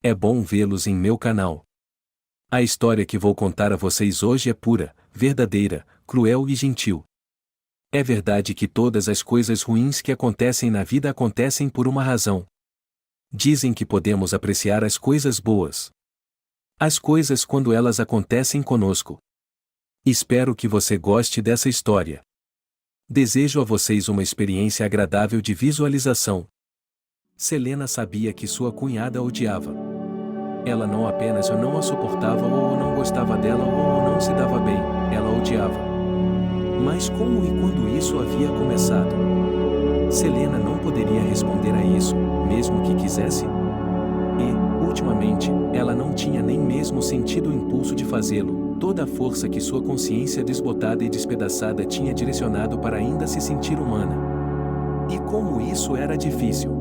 É bom vê-los em meu canal. A história que vou contar a vocês hoje é pura, verdadeira, cruel e gentil. É verdade que todas as coisas ruins que acontecem na vida acontecem por uma razão. Dizem que podemos apreciar as coisas boas. As coisas quando elas acontecem conosco. Espero que você goste dessa história. Desejo a vocês uma experiência agradável de visualização. Selena sabia que sua cunhada a odiava. Ela não apenas não a suportava ou não gostava dela ou não se dava bem, ela a odiava. Mas como e quando isso havia começado? Selena não poderia responder a isso, mesmo que quisesse. E, ultimamente, ela não tinha nem mesmo sentido o impulso de fazê-lo, toda a força que sua consciência desbotada e despedaçada tinha direcionado para ainda se sentir humana. E como isso era difícil!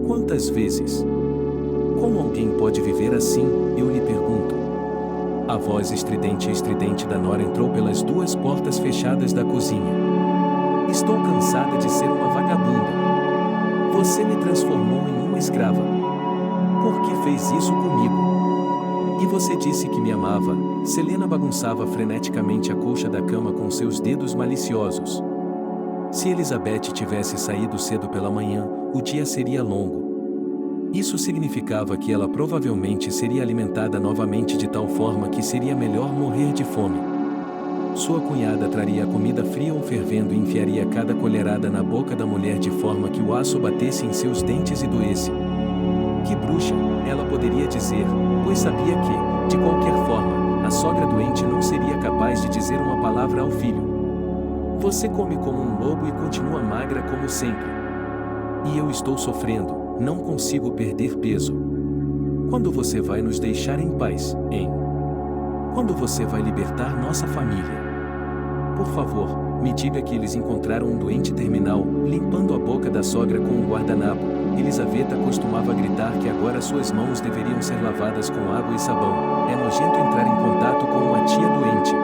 Quantas vezes? Como alguém pode viver assim, eu lhe pergunto. A voz estridente da Nora entrou pelas duas portas fechadas da cozinha. Estou cansada de ser uma vagabunda. Você me transformou em uma escrava. Por que fez isso comigo? E você disse que me amava. Selena bagunçava freneticamente a colcha da cama com seus dedos maliciosos. Se Elizabeth tivesse saído cedo pela manhã, o dia seria longo. Isso significava que ela provavelmente seria alimentada novamente de tal forma que seria melhor morrer de fome. Sua cunhada traria a comida fria ou fervendo e enfiaria cada colherada na boca da mulher de forma que o aço batesse em seus dentes e doesse. Que bruxa, ela poderia dizer, pois sabia que, de qualquer forma, a sogra doente não seria capaz de dizer uma palavra ao filho. Você come como um lobo e continua magra como sempre. E eu estou sofrendo. Não consigo perder peso. Quando você vai nos deixar em paz, hein? Quando você vai libertar nossa família? Por favor, me diga que eles encontraram um doente terminal, limpando a boca da sogra com um guardanapo. Elisaveta costumava gritar que agora suas mãos deveriam ser lavadas com água e sabão. É nojento entrar em contato com uma tia doente.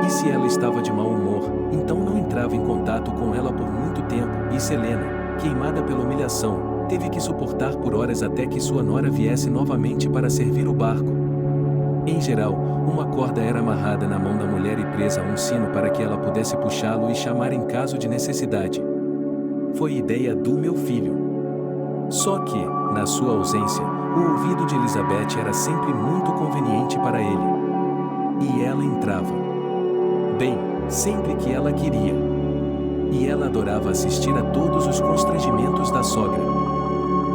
E se ela estava de mau humor, então não entrava em contato com ela por muito tempo. E Selena, queimada pela humilhação, teve que suportar por horas até que sua nora viesse novamente para servir o barco. Em geral, uma corda era amarrada na mão da mulher e presa a um sino para que ela pudesse puxá-lo e chamar em caso de necessidade. Foi ideia do meu filho. Só que, na sua ausência, o ouvido de Elizabeth era sempre muito conveniente para ele. E ela entrava. Bem, sempre que ela queria. E ela adorava assistir a todos os constrangimentos da sogra.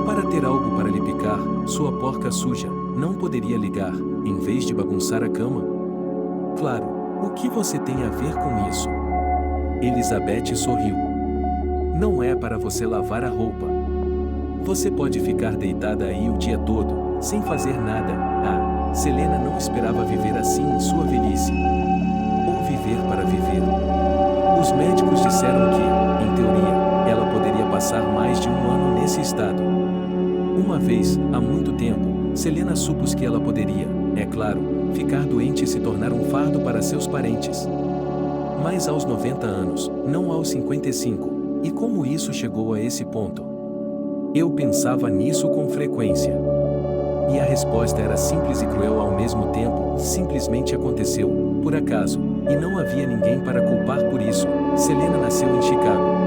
Para ter algo para lhe picar, sua porca suja, não poderia ligar, em vez de bagunçar a cama? Claro, o que você tem a ver com isso? Elizabeth sorriu. Não é para você lavar a roupa. Você pode ficar deitada aí o dia todo, sem fazer nada. Ah, Selena não esperava viver assim em sua velhice. Ou viver para viver. Os médicos disseram que, em teoria, ela poderia passar mais de um ano nesse estado. Uma vez, há muito tempo, Selena supôs que ela poderia, é claro, ficar doente e se tornar um fardo para seus parentes. Mas aos 90 anos, não aos 55, e como isso chegou a esse ponto? Eu pensava nisso com frequência. E a resposta era simples e cruel ao mesmo tempo, simplesmente aconteceu, por acaso, e não havia ninguém para culpar por isso. Selena nasceu em Chicago.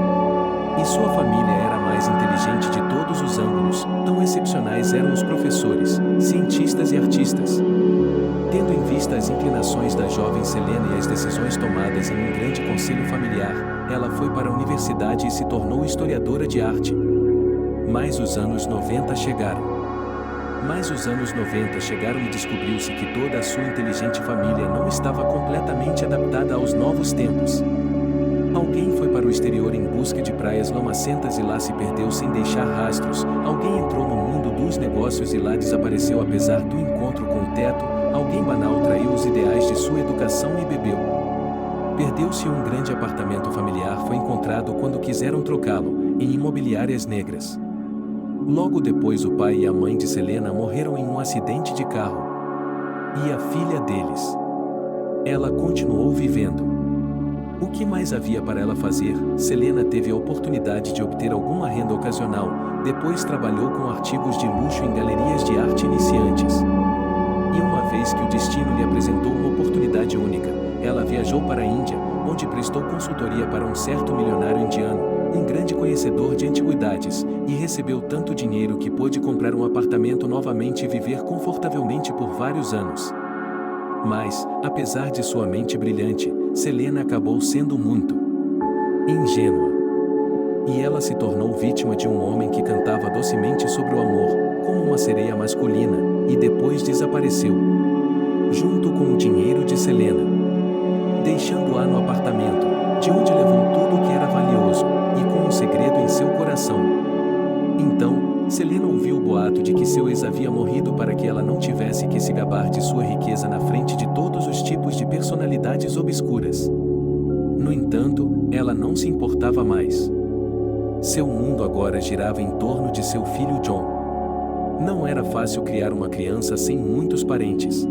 E sua família era a mais inteligente de todos os ângulos, tão excepcionais eram os professores, cientistas e artistas. Tendo em vista as inclinações da jovem Selena e as decisões tomadas em um grande conselho familiar, ela foi para a universidade e se tornou historiadora de arte. Mas os anos 90 chegaram. E descobriu-se que toda a sua inteligente família não estava completamente adaptada aos novos tempos. Alguém foi para o exterior em busca de praias lamacentas e lá se perdeu sem deixar rastros. Alguém entrou no mundo dos negócios e lá desapareceu apesar do encontro com o teto. Alguém banal traiu os ideais de sua educação e bebeu. Perdeu-se um grande apartamento familiar foi encontrado quando quiseram trocá-lo, em imobiliárias negras. Logo depois o pai e a mãe de Selena morreram em um acidente de carro. E a filha deles? Ela continuou vivendo. O que mais havia para ela fazer? Selena teve a oportunidade de obter alguma renda ocasional, depois trabalhou com artigos de luxo em galerias de arte iniciantes. E uma vez que o destino lhe apresentou uma oportunidade única, ela viajou para a Índia, onde prestou consultoria para um certo milionário indiano, um grande conhecedor de antiguidades, e recebeu tanto dinheiro que pôde comprar um apartamento novamente e viver confortavelmente por vários anos. Mas, apesar de sua mente brilhante, Selena acabou sendo muito ingênua. E ela se tornou vítima de um homem que cantava docemente sobre o amor, como uma sereia masculina, e depois desapareceu, junto com o dinheiro de Selena, deixando-a no apartamento, de onde levou tudo o que era valioso, e com um segredo em seu coração. Então, Selena ouviu o boato de que seu ex havia morrido para que ela não tivesse que se gabar de sua riqueza na frente de todos os tipos de personalidades obscuras. No entanto, ela não se importava mais. Seu mundo agora girava em torno de seu filho John. Não era fácil criar uma criança sem muitos parentes.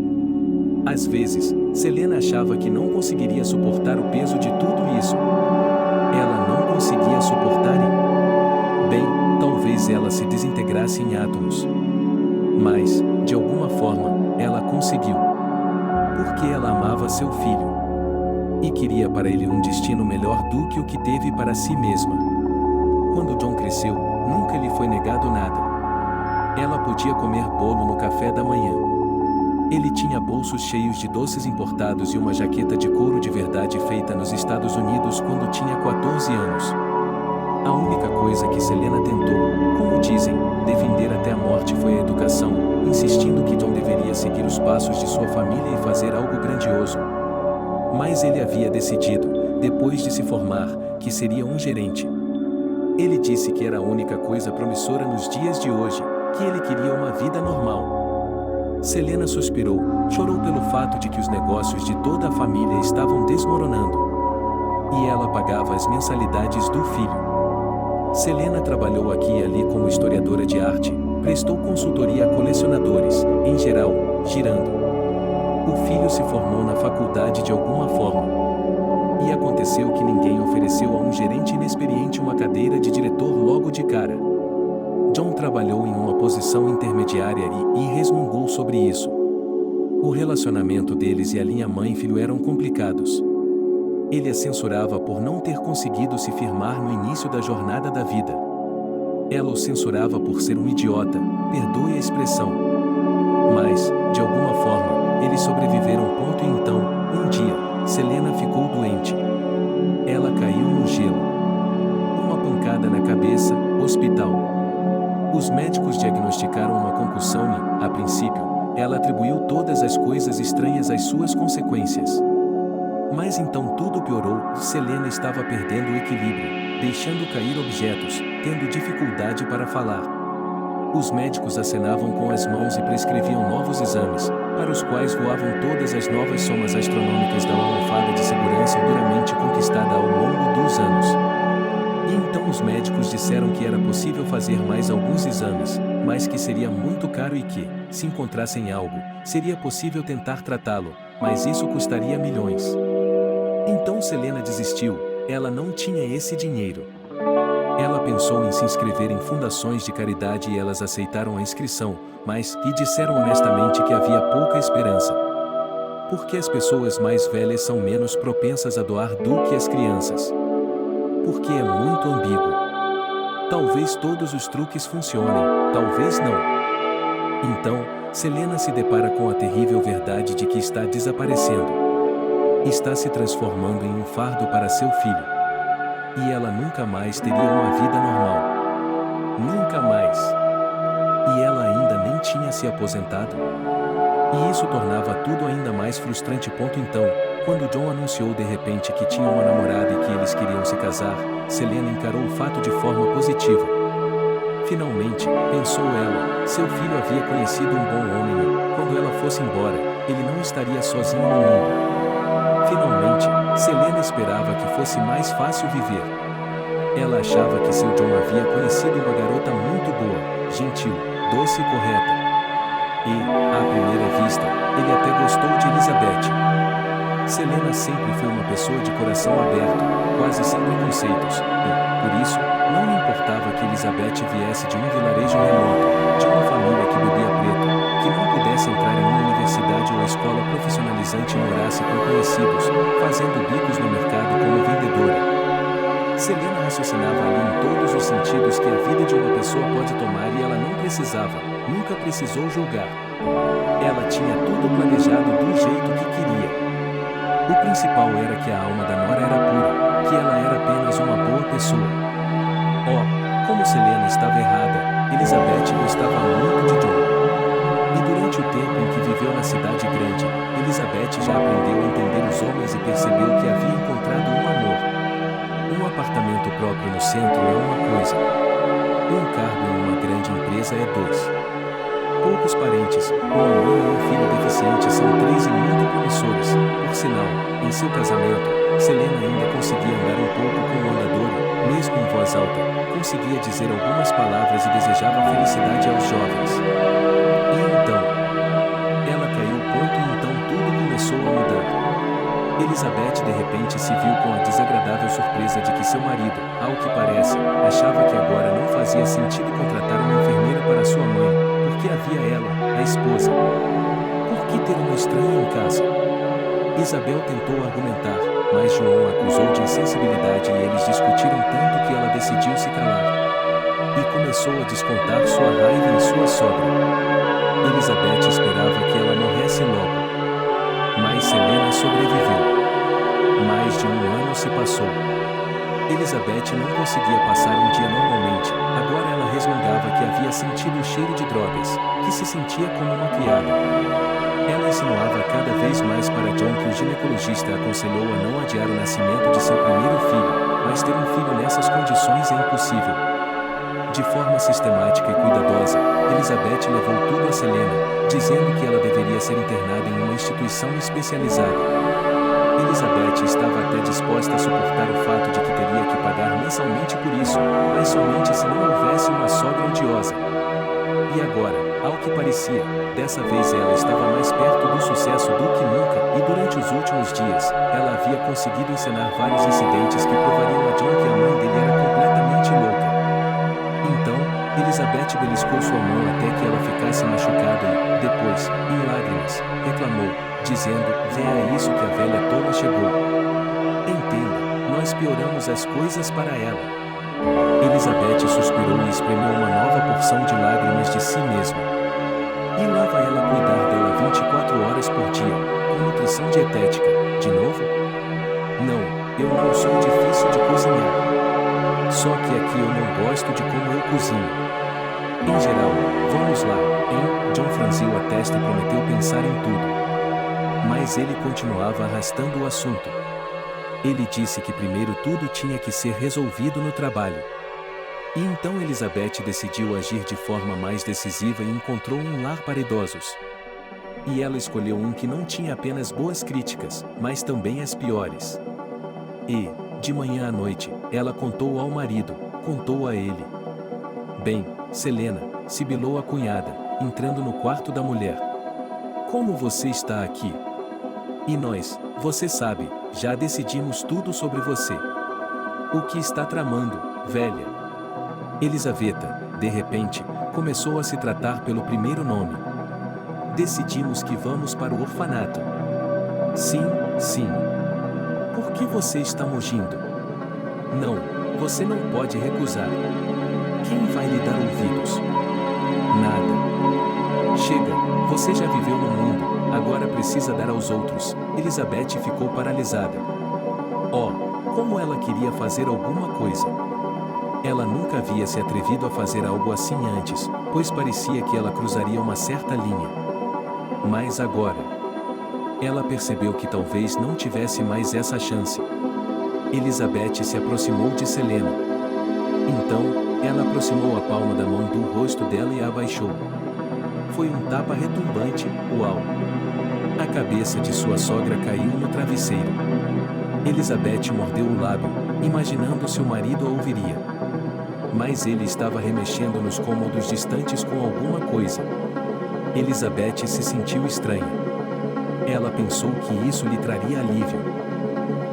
Às vezes, Selena achava que não conseguiria suportar o peso de tudo isso. Ela não conseguia suportar e, bem, talvez ela se desintegrasse em átomos. Mas, de alguma forma, ela conseguiu. Porque ela amava seu filho. E queria para ele um destino melhor do que o que teve para si mesma. Quando John cresceu, nunca lhe foi negado nada. Ela podia comer bolo no café da manhã. Ele tinha bolsos cheios de doces importados e uma jaqueta de couro de verdade feita nos Estados Unidos quando tinha 14 anos. A única coisa que Selena tentou, como dizem, defender até a morte foi a educação, insistindo que John deveria seguir os passos de sua família e fazer algo grandioso. Mas ele havia decidido, depois de se formar, que seria um gerente. Ele disse que era a única coisa promissora nos dias de hoje, que ele queria uma vida normal. Selena suspirou, chorou pelo fato de que os negócios de toda a família estavam desmoronando. E ela pagava as mensalidades do filho. Selena trabalhou aqui e ali como historiadora de arte, prestou consultoria a colecionadores, em geral, girando. O filho se formou na faculdade de alguma forma. E aconteceu que ninguém ofereceu a um gerente inexperiente uma cadeira de diretor logo de cara. John trabalhou em uma posição intermediária e resmungou sobre isso. O relacionamento deles e a linha mãe-filho eram complicados. Ele a censurava por não ter conseguido se firmar no início da jornada da vida. Ela o censurava por ser um idiota, perdoe a expressão. Mas, de alguma forma, eles sobreviveram. E então, um dia, Selena ficou doente. Ela caiu no gelo. Uma pancada na cabeça, hospital. Os médicos diagnosticaram uma concussão e, a princípio, ela atribuiu todas as coisas estranhas às suas consequências. Mas então tudo piorou. Selena estava perdendo o equilíbrio, deixando cair objetos, tendo dificuldade para falar. Os médicos acenavam com as mãos e prescreviam novos exames, para os quais voavam todas as novas somas astronômicas da almofada de segurança duramente conquistada ao longo dos anos. E então os médicos disseram que era possível fazer mais alguns exames, mas que seria muito caro e que, se encontrassem algo, seria possível tentar tratá-lo, mas isso custaria milhões. Então Selena desistiu, ela não tinha esse dinheiro. Ela pensou em se inscrever em fundações de caridade e elas aceitaram a inscrição, mas lhe disseram honestamente que havia pouca esperança. Porque as pessoas mais velhas são menos propensas a doar do que as crianças. Porque é muito ambíguo. Talvez todos os truques funcionem, talvez não. Então, Selena se depara com a terrível verdade de que está desaparecendo. Está se transformando em um fardo para seu filho. E ela nunca mais teria uma vida normal. Nunca mais. E ela ainda nem tinha se aposentado. E isso tornava tudo ainda mais frustrante. Então, quando John anunciou de repente que tinha uma namorada e que eles queriam se casar, Selena encarou o fato de forma positiva. Finalmente, pensou ela, seu filho havia conhecido um bom homem e, quando ela fosse embora, ele não estaria sozinho no mundo. Finalmente, Selena esperava que fosse mais fácil viver. Ela achava que seu John havia conhecido uma garota muito boa, gentil, doce e correta. E, à primeira vista, ele até gostou de Elizabeth. Selena sempre foi uma pessoa de coração aberto, quase sem preconceitos, e, por isso, não lhe importava que Elizabeth viesse de um vilarejo remoto, de uma família que bebia preto, que não pudesse entrar em uma universidade ou escola profissionalizante e morasse com conhecidos, fazendo bicos no mercado como vendedora. Selena raciocinava ali em todos os sentidos que a vida de uma pessoa pode tomar e ela não precisava, nunca precisou julgar. Ela tinha tudo planejado do jeito que queria. O principal era que a alma da Nora era pura, que ela era apenas uma boa pessoa. Oh, como Selena estava errada, Elizabeth gostava muito de John. E durante o tempo em que viveu na cidade grande, Elizabeth já aprendeu a entender os homens e percebeu que havia encontrado um amor. Um apartamento próprio no centro é uma coisa. Um cargo em uma grande empresa é dois. Poucos parentes, uma mãe e um filho deficiente são três e muito promissores. Por sinal, em seu casamento, Selena ainda conseguia andar um pouco com o andador e, mesmo em voz alta, conseguia dizer algumas palavras e desejava felicidade aos jovens. E então, ela caiu o ponto e então tudo começou a mudar. Elizabeth de repente se viu com a desagradável surpresa de que seu marido, ao que parece, achava que agora não fazia sentido contratar uma enfermeira para sua mãe. Porque havia ela, a esposa. Por que ter uma estranha em casa? Isabel tentou argumentar, mas João a acusou de insensibilidade e eles discutiram tanto que ela decidiu se calar. E começou a descontar sua raiva em sua sogra. Elizabeth esperava que ela morresse logo. Mas Selena sobreviveu. Mais de um ano se passou. Elizabeth não conseguia passar um dia normalmente, agora ela resmungava que havia sentido o cheiro de drogas, que se sentia como uma criada. Ela insinuava cada vez mais para John que o ginecologista aconselhou a não adiar o nascimento de seu primeiro filho, mas ter um filho nessas condições é impossível. De forma sistemática e cuidadosa, Elizabeth levou tudo a Selena, dizendo que ela deveria ser internada em uma instituição especializada. Elizabeth estava até disposta a suportar o fato de que teria que pagar mensalmente por isso, mas somente se não houvesse uma sogra odiosa. E agora, ao que parecia, dessa vez ela estava mais perto do sucesso do que nunca, e durante os últimos dias, ela havia conseguido encenar vários incidentes que provariam a John que a mãe dele era completamente louca. Então, Elizabeth beliscou sua mão até que ela ficasse machucada e, depois, em lágrimas, reclamou, dizendo, "É isso que a velha tola chegou. Entenda, nós pioramos as coisas para ela." Elizabeth suspirou e espremeu uma nova porção de lágrimas de si mesma. E lá vai ela cuidar dela 24 horas por dia, com nutrição dietética, de novo? Não, eu não sou difícil de cozinhar. Só que aqui eu não gosto de como eu cozinho. Em geral, vamos lá, hein? John franziu a testa e prometeu pensar em tudo. Mas ele continuava arrastando o assunto. Ele disse que primeiro tudo tinha que ser resolvido no trabalho. E então Elizabeth decidiu agir de forma mais decisiva e encontrou um lar para idosos. E ela escolheu um que não tinha apenas boas críticas, mas também as piores. E, de manhã à noite, ela contou ao marido, contou a ele. "Bem, Selena", sibilou a cunhada, entrando no quarto da mulher. "Como você está aqui? E nós, você sabe, já decidimos tudo sobre você. O que está tramando, velha?" Elizaveta, de repente, começou a se tratar pelo primeiro nome. "Decidimos que vamos para o orfanato." "Sim, sim. Por que você está mugindo?" "Não, você não pode recusar. Quem vai lhe dar ouvidos?" "Nada. Chega, você já viveu no mundo, agora precisa dar aos outros." Elizabeth ficou paralisada. Oh, como ela queria fazer alguma coisa. Ela nunca havia se atrevido a fazer algo assim antes, pois parecia que ela cruzaria uma certa linha. Mas agora, ela percebeu que talvez não tivesse mais essa chance. Elizabeth se aproximou de Selena. Então, ela aproximou a palma da mão do rosto dela e a abaixou. Foi um tapa retumbante, uau! A cabeça de sua sogra caiu no travesseiro. Elizabeth mordeu o lábio, imaginando se o marido a ouviria. Mas ele estava remexendo nos cômodos distantes com alguma coisa. Elizabeth se sentiu estranha. Ela pensou que isso lhe traria alívio.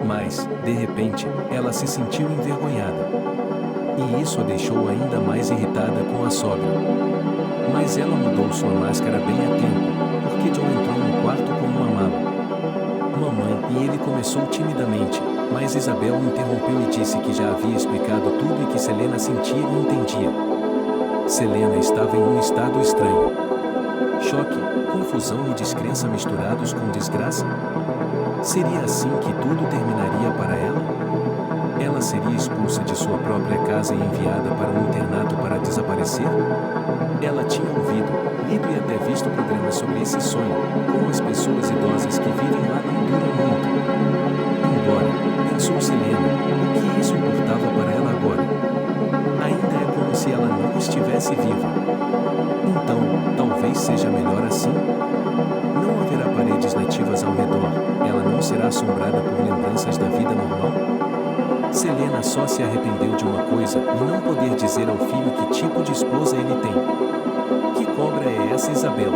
Mas, de repente, ela se sentiu envergonhada. E isso a deixou ainda mais irritada com a sogra. Mas ela mudou sua máscara bem a tempo, porque John entrou no quarto com uma mala. Mamãe, e ele começou timidamente, mas Isabel o interrompeu e disse que já havia explicado tudo e que Selena sentia e entendia. Selena estava em um estado estranho. Choque, confusão e descrença misturados com desgraça? Seria assim que tudo terminaria para ela? Ela seria expulsa de sua própria casa e enviada para um internato para desaparecer? Ela tinha ouvido, lido e até visto programas sobre esse sonho, como as pessoas idosas que vivem lá não duram muito. Embora, pensou Selena, o que isso importava para ela agora? Ainda é como se ela não estivesse viva. Então, talvez seja melhor assim? Não haverá paredes nativas ao redor, ela não será assombrada por lembranças da vida normal? Selena só se arrependeu de uma coisa, e não poder dizer ao filho que tipo de esposa ele tem. Que cobra é essa Isabel?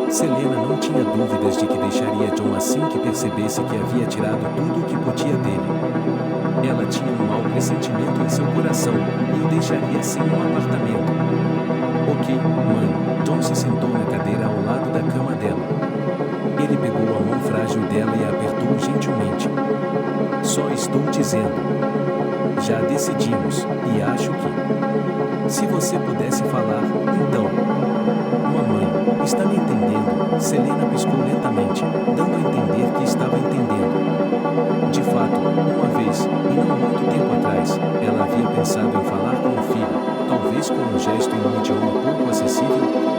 Selena não tinha dúvidas de que deixaria John assim que percebesse que havia tirado tudo o que podia dele. Ela tinha um mau pressentimento em seu coração, e o deixaria sem um apartamento. Ok, mãe. John se sentou na cadeira ao lado da cama dela. Ele pegou a mão frágil dela e a apertou gentilmente. Só estou dizendo. Já decidimos, e acho que... Se você pudesse falar, então... Mamãe, está me entendendo? Selena piscou lentamente, dando a entender que estava entendendo. De fato, uma vez, e não muito tempo atrás, ela havia pensado em falar com o filho, talvez com um gesto em um idioma pouco acessível.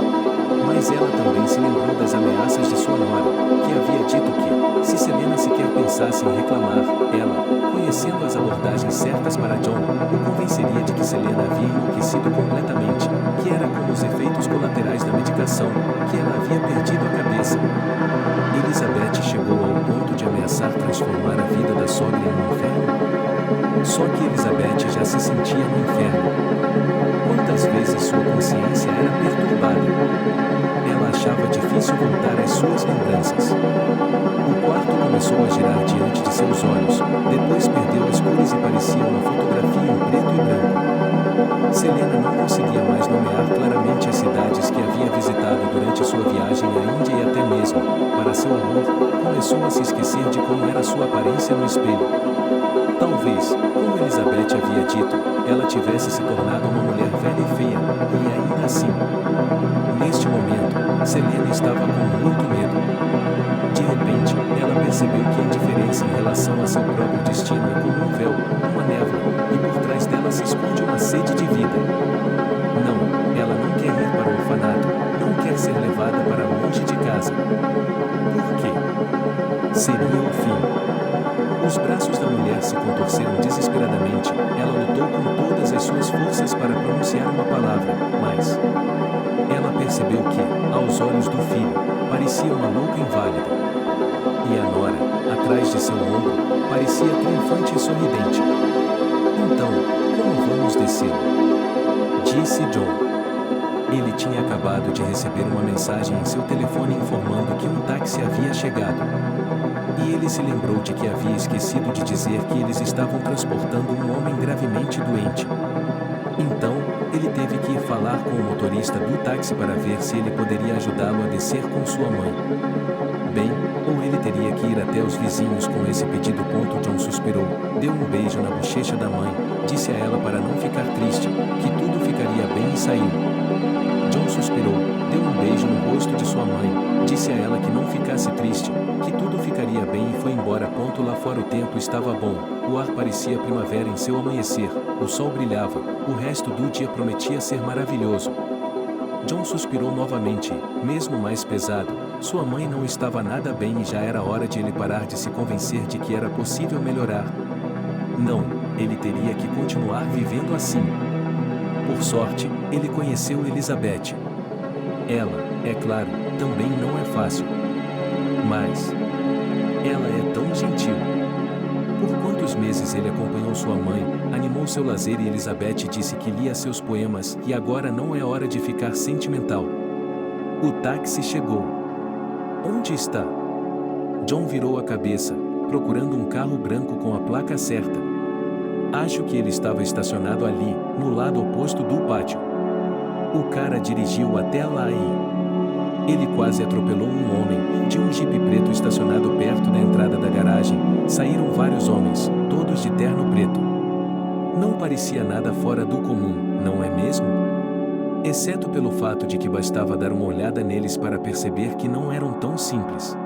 Mas ela também se lembrou das ameaças de sua nora, que havia dito que, se Selena sequer pensasse em reclamar, ela, conhecendo as abordagens certas para John, o convenceria de que Selena havia enlouquecido completamente, que era como os efeitos colaterais da medicação, que ela havia perdido a cabeça. Elizabeth chegou ao ponto de ameaçar transformar a vida da sogra em um inferno? Só que Elizabeth já se sentia no inferno. Quantas vezes sua consciência era perturbada? Ela achava difícil voltar às suas lembranças. O quarto começou a girar diante de seus olhos, depois perdeu as cores e parecia uma fotografia em preto e branco. Selena não conseguia mais nomear claramente as cidades que havia visitado durante sua viagem à Índia e até mesmo, para seu horror, começou a se esquecer de como era sua aparência no espelho. Talvez, como Elizabeth havia dito, ela tivesse se tornado uma mulher velha e feia, e ainda assim. Neste momento, Selena estava com muito medo. De repente, ela percebeu que a indiferença em relação a seu próprio destino é como um véu, uma névoa, e por trás dela se esconde uma sede de vida. Não, ela não quer ir para o orfanato, não quer ser levada para longe de casa. Por quê? Seria o fim. Os braços da mulher se contorceram desesperadamente, ela lutou com todas as suas forças para pronunciar uma palavra, mas... Ela percebeu que, aos olhos do filho, parecia uma louca inválida. E a nora, atrás de seu ombro, parecia triunfante e sorridente. Então, como vamos descer? Disse John. Ele tinha acabado de receber uma mensagem em seu telefone informando que um táxi havia chegado. E ele se lembrou de que havia esquecido de dizer que eles estavam transportando um homem gravemente doente. Então, ele teve que ir falar com o motorista do táxi para ver se ele poderia ajudá-lo a descer com sua mãe. Bem, ou ele teria que ir até os vizinhos com esse pedido. John suspirou, deu um beijo na bochecha da mãe, disse a ela para não ficar triste, que tudo ficaria bem e saiu. John suspirou, deu um beijo no rosto de sua mãe, disse a ela que não ficasse triste, que tudo ficaria bem e foi embora. Lá fora o tempo estava bom, o ar parecia primavera em seu amanhecer, o sol brilhava, o resto do dia prometia ser maravilhoso. John suspirou novamente, mesmo mais pesado, sua mãe não estava nada bem e já era hora de ele parar de se convencer de que era possível melhorar. Não, ele teria que continuar vivendo assim. Por sorte, ele conheceu Elizabeth. Ela, é claro, também não é fácil. Mas... ela é tão gentil. Por quantos meses ele acompanhou sua mãe, animou seu lazer e Elizabeth disse que lia seus poemas e agora não é hora de ficar sentimental. O táxi chegou. Onde está? John virou a cabeça, procurando um carro branco com a placa certa. Acho que ele estava estacionado ali, no lado oposto do pátio. O cara dirigiu até lá e... ele quase atropelou um homem, de um jipe preto estacionado perto da entrada da garagem. Saíram vários homens, todos de terno preto. Não parecia nada fora do comum, não é mesmo? Exceto pelo fato de que bastava dar uma olhada neles para perceber que não eram tão simples.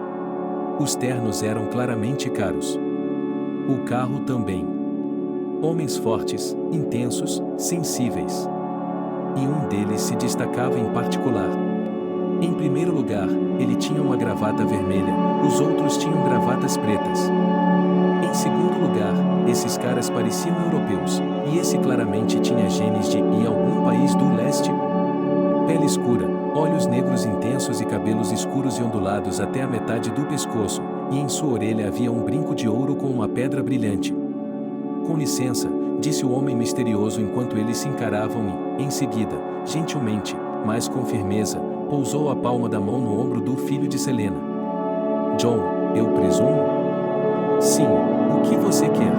Os ternos eram claramente caros. O carro também. Homens fortes, intensos, sensíveis. E um deles se destacava em particular. Em primeiro lugar, ele tinha uma gravata vermelha, os outros tinham gravatas pretas. Em segundo lugar, esses caras pareciam europeus, e esse claramente tinha genes de em algum país do leste. Pele escura, olhos negros intensos e cabelos escuros e ondulados até a metade do pescoço, e em sua orelha havia um brinco de ouro com uma pedra brilhante. Com licença, disse o homem misterioso enquanto eles se encaravam e, em seguida, gentilmente, mas com firmeza, pousou a palma da mão no ombro do filho de Selena. John, eu presumo? Sim, o que você quer?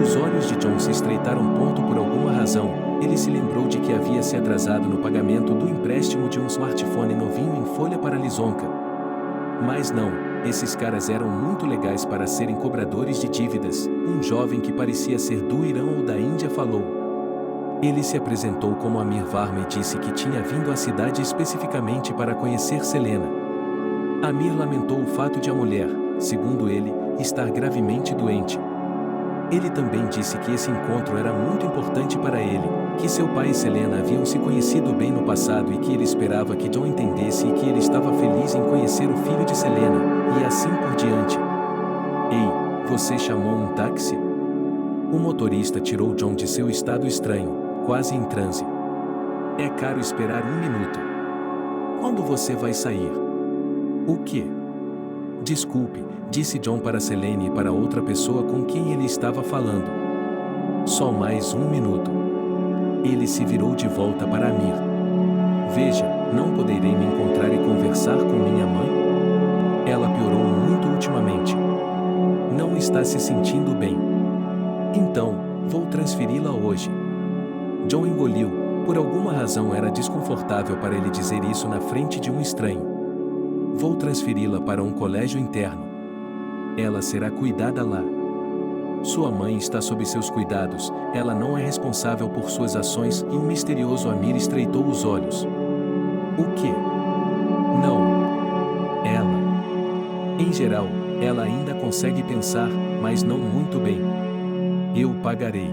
Os olhos de John se estreitaram por alguma razão. Ele se lembrou de que havia se atrasado no pagamento do empréstimo de um smartphone novinho em folha para Lisonca. Mas não, esses caras eram muito legais para serem cobradores de dívidas, um jovem que parecia ser do Irã ou da Índia falou. Ele se apresentou como Amir Varma e disse que tinha vindo à cidade especificamente para conhecer Selena. Amir lamentou o fato de a mulher, segundo ele, estar gravemente doente. Ele também disse que esse encontro era muito importante para ele, que seu pai e Selena haviam se conhecido bem no passado e que ele esperava que John entendesse e que ele estava feliz em conhecer o filho de Selena, e assim por diante. Ei, você chamou um táxi? O motorista tirou John de seu estado estranho, quase em transe. É caro esperar 1 minuto. Quando você vai sair? O quê? Desculpe, disse John para Selene e para outra pessoa com quem ele estava falando. Só mais 1 minuto. Ele se virou de volta para Amir. Veja, não poderei me encontrar e conversar com minha mãe? Ela piorou muito ultimamente. Não está se sentindo bem. Então, vou transferi-la hoje. John engoliu, por alguma razão era desconfortável para ele dizer isso na frente de um estranho. Vou transferi-la para um colégio interno. Ela será cuidada lá. Sua mãe está sob seus cuidados, ela não é responsável por suas ações e o misterioso Amir estreitou os olhos. O quê? Não. Ela. Em geral, ela ainda consegue pensar, mas não muito bem. Eu pagarei.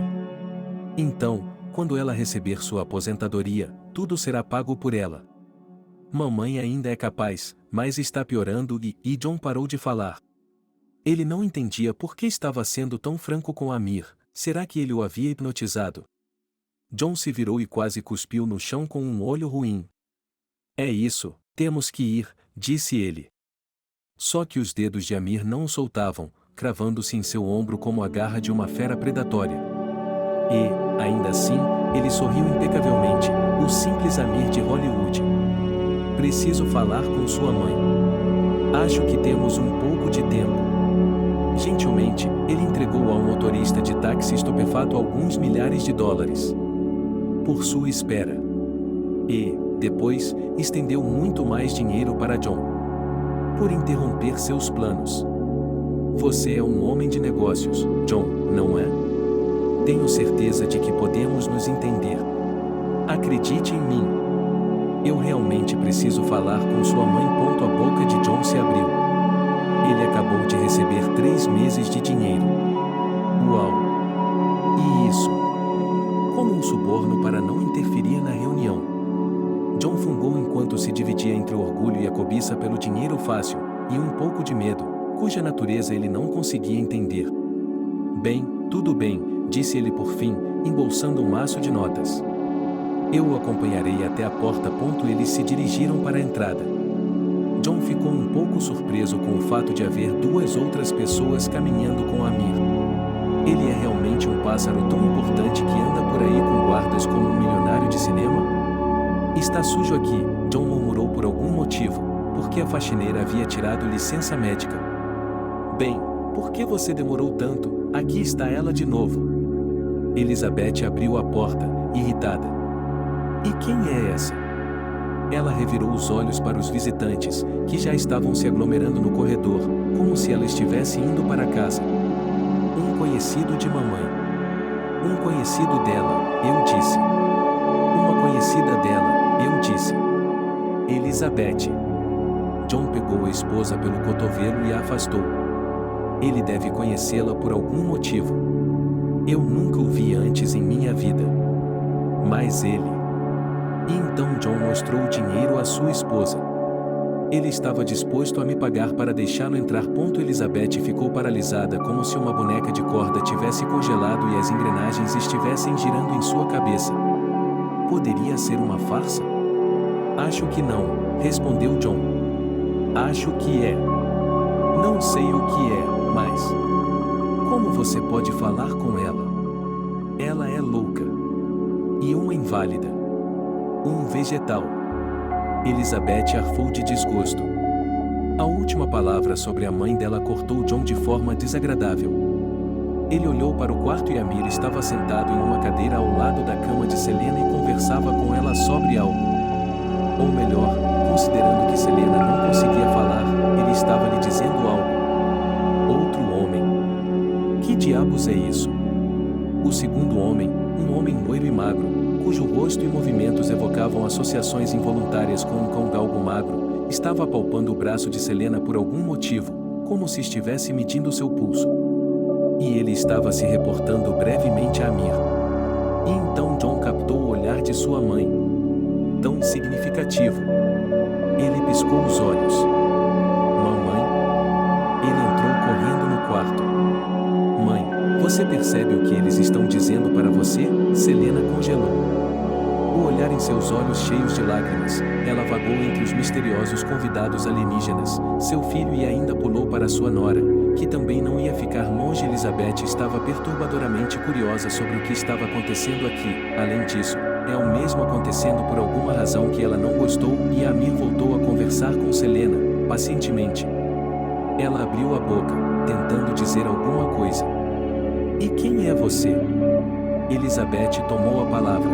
Então, quando ela receber sua aposentadoria, tudo será pago por ela. Mamãe ainda é capaz, mas está piorando e John parou de falar. Ele não entendia por que estava sendo tão franco com Amir. Será que ele o havia hipnotizado? John se virou e quase cuspiu no chão com um olho ruim. É isso, temos que ir, disse ele. Só que os dedos de Amir não o soltavam, cravando-se em seu ombro como a garra de uma fera predatória. E, ainda assim, ele sorriu impecavelmente, o simples Amir de Hollywood. Preciso falar com sua mãe. Acho que temos um pouco de tempo. Gentilmente, ele entregou ao motorista de táxi estupefato alguns milhares de dólares. Por sua espera. E, depois, estendeu muito mais dinheiro para John. Por interromper seus planos. Você é um homem de negócios, John, não é? Tenho certeza de que podemos nos entender. Acredite em mim. Eu realmente preciso falar com sua mãe. A boca de John se abriu. Ele acabou de receber 3 meses de dinheiro. Uau! E isso? Como um suborno para não interferir na reunião. John fungou enquanto se dividia entre o orgulho e a cobiça pelo dinheiro fácil, e um pouco de medo, cuja natureza ele não conseguia entender. Bem, tudo bem, disse ele por fim, embolsando um maço de notas. Eu o acompanharei até a porta. Eles se dirigiram para a entrada. John ficou um pouco surpreso com o fato de haver 2 outras pessoas caminhando com Amir. Ele é realmente um pássaro tão importante que anda por aí com guardas como um milionário de cinema? Está sujo aqui, John murmurou por algum motivo, porque a faxineira havia tirado licença médica. Bem, por que você demorou tanto? Aqui está ela de novo. Elizabeth abriu a porta, irritada. E quem é essa? Ela revirou os olhos para os visitantes, que já estavam se aglomerando no corredor, como se ela estivesse indo para casa. Um conhecido de mamãe. Um conhecido dela, eu disse. Uma conhecida dela, eu disse. Elizabeth. John pegou a esposa pelo cotovelo e a afastou. Ele deve conhecê-la por algum motivo. Eu nunca o vi antes em minha vida. Mas ele... E então John mostrou o dinheiro à sua esposa. Ele estava disposto a me pagar para deixá-lo entrar. Elizabeth ficou paralisada como se uma boneca de corda tivesse congelado e as engrenagens estivessem girando em sua cabeça. Poderia ser uma farsa? Acho que não, respondeu John. Acho que é. Não sei o que é, mas... Como você pode falar com ela? Ela é louca. E uma inválida. Um vegetal. Elizabeth arfou de desgosto. A última palavra sobre a mãe dela cortou John de forma desagradável. Ele olhou para o quarto e Amir estava sentado em uma cadeira ao lado da cama de Selena e conversava com ela sobre algo. Ou melhor, considerando que Selena não conseguia falar, ele estava lhe dizendo algo. Outro homem. Que diabos é isso? O segundo homem, um homem loiro e magro, cujo rosto e movimentos evocavam associações involuntárias com um cão galgo magro, estava apalpando o braço de Selena por algum motivo, como se estivesse medindo seu pulso. E ele estava se reportando brevemente a Amir. E então John captou o olhar de sua mãe. Tão significativo. Ele piscou os olhos. Mamãe? Ele entrou correndo no quarto. Mãe, você percebe o que eles estão dizendo para você? Selena congelou. O olhar em seus olhos cheios de lágrimas, ela vagou entre os misteriosos convidados alienígenas, seu filho e ainda pulou para sua nora, que também não ia ficar longe. Elizabeth estava perturbadoramente curiosa sobre o que estava acontecendo aqui. Além disso, é o mesmo acontecendo por alguma razão que ela não gostou e Amir voltou a conversar com Selena, pacientemente. Ela abriu a boca, tentando dizer alguma coisa. E quem é você? Elizabeth tomou a palavra.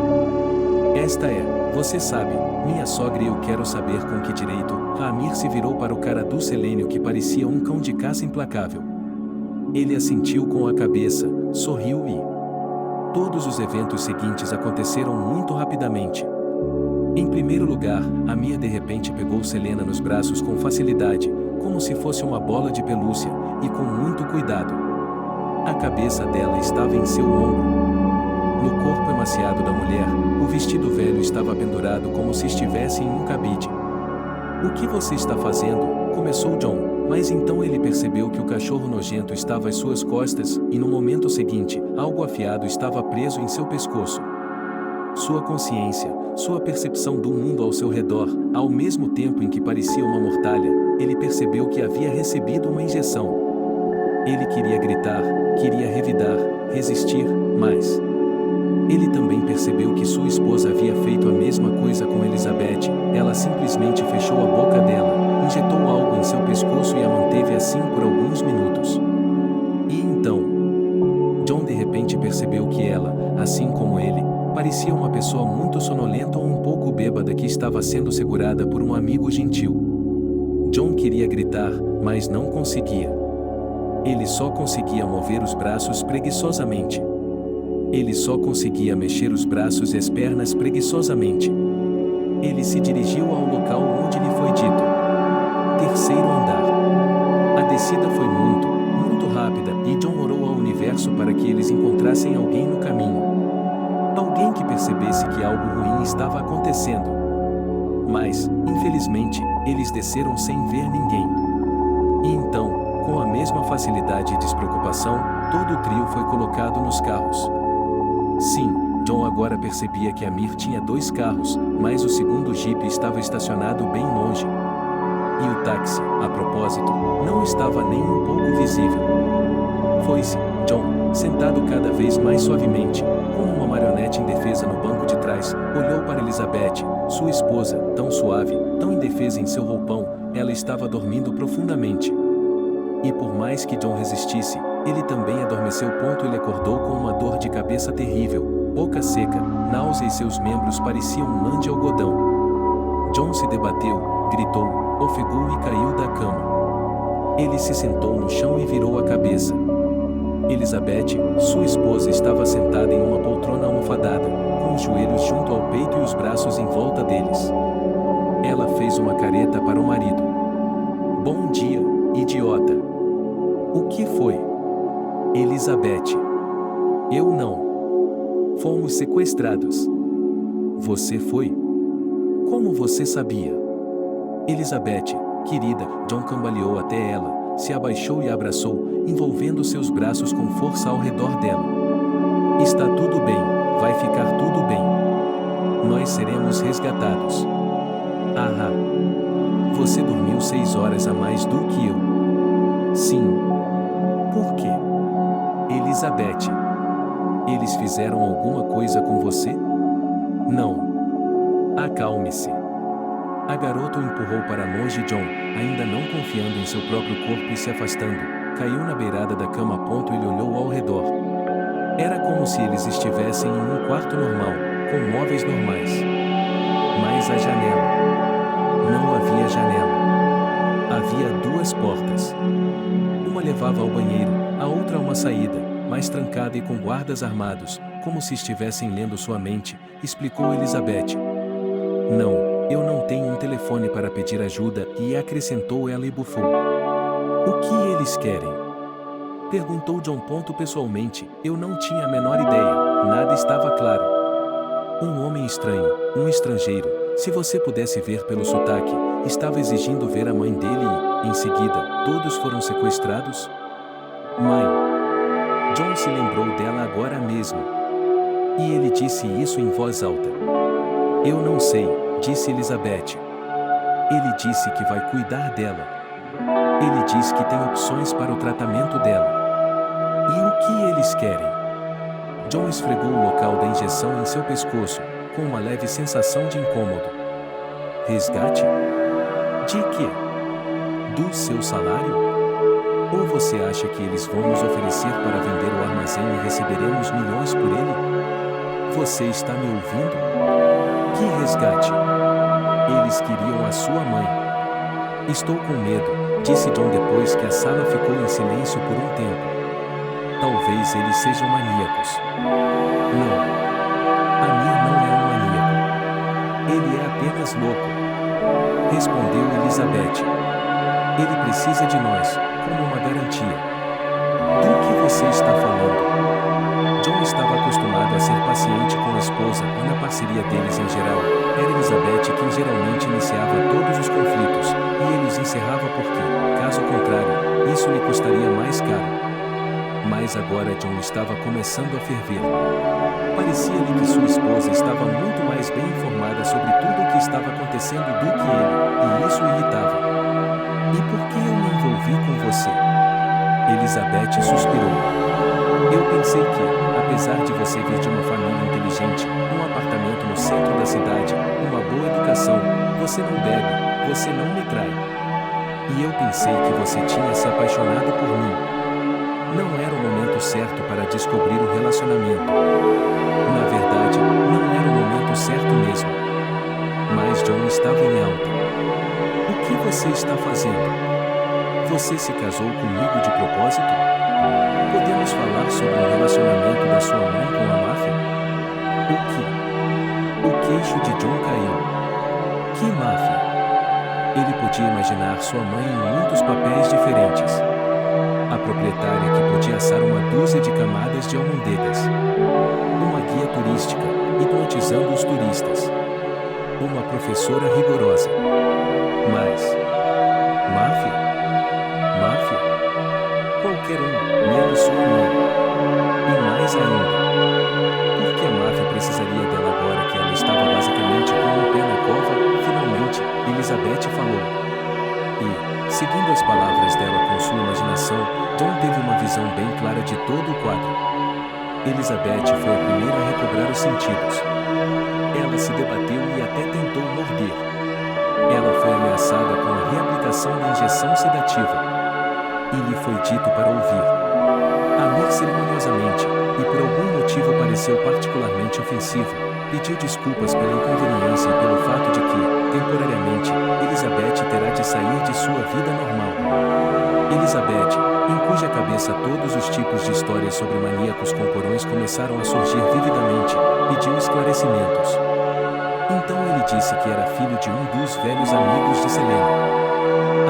Esta é, você sabe, minha sogra e eu quero saber com que direito. Amir se virou para o cara do Selênio que parecia um cão de caça implacável. Ele assentiu com a cabeça, sorriu e... Todos os eventos seguintes aconteceram muito rapidamente. Em primeiro lugar, Amir de repente pegou Selena nos braços com facilidade, como se fosse uma bola de pelúcia, e com muito cuidado. A cabeça dela estava em seu ombro. No corpo emaciado da mulher, o vestido velho estava pendurado como se estivesse em um cabide. O que você está fazendo? Começou John, mas então ele percebeu que o cachorro nojento estava às suas costas, e no momento seguinte, algo afiado estava preso em seu pescoço. Sua consciência, sua percepção do mundo ao seu redor, ao mesmo tempo em que parecia uma mortalha, ele percebeu que havia recebido uma injeção. Ele queria gritar, queria revidar, resistir, mas... Ele também percebeu que sua esposa havia feito a mesma coisa com Elizabeth. Ela simplesmente fechou a boca dela, injetou algo em seu pescoço e a manteve assim por alguns minutos. E então, John de repente percebeu que ela, assim como ele, parecia uma pessoa muito sonolenta ou um pouco bêbada que estava sendo segurada por um amigo gentil. John queria gritar, mas não conseguia. Ele só conseguia mover os braços preguiçosamente. Ele só conseguia mexer os braços e as pernas preguiçosamente. Ele se dirigiu ao local onde lhe foi dito. Terceiro andar. A descida foi muito rápida, e John orou ao universo para que eles encontrassem alguém no caminho. Alguém que percebesse que algo ruim estava acontecendo. Mas, infelizmente, eles desceram sem ver ninguém. E então, com a mesma facilidade e despreocupação, todo o trio foi colocado nos carros. Sim, John agora percebia que Amir tinha 2 carros, mas o segundo Jeep estava estacionado bem longe. E o táxi, a propósito, não estava nem um pouco visível. Foi-se, John, sentado cada vez mais suavemente, como uma marionete indefesa no banco de trás, olhou para Elizabeth, sua esposa, tão suave, tão indefesa em seu roupão, ela estava dormindo profundamente. E por mais que John resistisse, ele também adormeceu. Ele acordou com uma dor de cabeça terrível, boca seca, náusea e seus membros pareciam um lã de algodão. John se debateu, gritou, ofegou e caiu da cama. Ele se sentou no chão e virou a cabeça. Elizabeth, sua esposa, estava sentada em uma poltrona almofadada, com os joelhos junto ao peito e os braços em volta deles. Ela fez uma careta para o marido. Bom dia, idiota. O que foi? Elizabeth. Eu não. Fomos sequestrados. Você foi? Como você sabia? Elizabeth, querida, John cambaleou até ela, se abaixou e abraçou, envolvendo seus braços com força ao redor dela. Está tudo bem, vai ficar tudo bem. Nós seremos resgatados. Ah, você dormiu 6 horas a mais do que eu. Sim. Por quê? Elizabeth. Eles fizeram alguma coisa com você? Não. Acalme-se. A garota o empurrou para longe. John, ainda não confiando em seu próprio corpo e se afastando, caiu na beirada da cama. Ele olhou ao redor. Era como se eles estivessem em um quarto normal, com móveis normais. Mas a janela. Não havia janela. Havia 2 portas. Uma levava ao banheiro, a outra a uma saída, mais trancada e com guardas armados, como se estivessem lendo sua mente, explicou Elizabeth. Não, eu não tenho um telefone para pedir ajuda, e acrescentou ela e bufou. O que eles querem? Perguntou John. Pessoalmente, eu não tinha a menor ideia, nada estava claro. Um homem estranho, um estrangeiro, se você pudesse ver pelo sotaque, estava exigindo ver a mãe dele e, em seguida, todos foram sequestrados? Mãe. John se lembrou dela agora mesmo. E ele disse isso em voz alta. Eu não sei, disse Elizabeth. Ele disse que vai cuidar dela. Ele diz que tem opções para o tratamento dela. E o que eles querem? John esfregou o local da injeção em seu pescoço, com uma leve sensação de incômodo. Resgate? De quê? Do seu salário? Ou você acha que eles vão nos oferecer para vender o armazém e receberemos milhões por ele? Você está me ouvindo? Que resgate? Eles queriam a sua mãe. Estou com medo, disse John depois que a sala ficou em silêncio por um tempo. Talvez eles sejam maníacos. Não. Amir não é um maníaco. Ele é apenas louco. Respondeu Elizabeth. Ele precisa de nós, como uma garantia. Do que você está falando? John estava acostumado a ser paciente com a esposa e na parceria deles em geral, era Elizabeth quem geralmente iniciava todos os conflitos, e ele os encerrava porque, caso contrário, isso lhe custaria mais caro. Mas agora John estava começando a ferver. Parecia-lhe que sua esposa estava muito mais bem informada sobre tudo o que estava acontecendo do que ele, e isso o irritava. E por que eu me envolvi com você? Elizabeth suspirou. Eu pensei que, apesar de você vir de uma família inteligente, um apartamento no centro da cidade, uma boa educação, você não bebe, você não me trai. E eu pensei que você tinha se apaixonado por mim. Não era o momento certo para descobrir o relacionamento. Na verdade, não era o momento certo mesmo. Mas John estava em alta. O que você está fazendo? Você se casou comigo de propósito? Podemos falar sobre o relacionamento da sua mãe com a máfia? O que? O queixo de John caiu. Que máfia? Ele podia imaginar sua mãe em muitos papéis diferentes. A proprietária que podia assar uma dúzia de camadas de almôndegas. Uma guia turística, hipnotizando os turistas. Uma professora rigorosa. Mas... máfia? Máfia? Qualquer um, menos sua mãe. E mais ainda. Por que a máfia precisaria dela agora que ela estava basicamente com um pé na cova? Finalmente, Elizabeth falou. E, seguindo as palavras dela com sua imaginação, John teve uma visão bem clara de todo o quadro. Elizabeth foi a primeira a recobrar os sentidos. Ela se debateu e até tentou morder. Ela foi ameaçada com a reaplicação da injeção sedativa. e lhe foi dito para ouvir. Amir cerimoniosamente, e por algum motivo pareceu particularmente ofensivo, pediu desculpas pela inconveniência e pelo fato de que, temporariamente, Elizabeth terá de sair de sua vida normal. Elizabeth, em cuja cabeça todos os tipos de histórias sobre maníacos com porões começaram a surgir vividamente, pediu esclarecimentos. Então ele disse que era filho de um dos velhos amigos de Selene.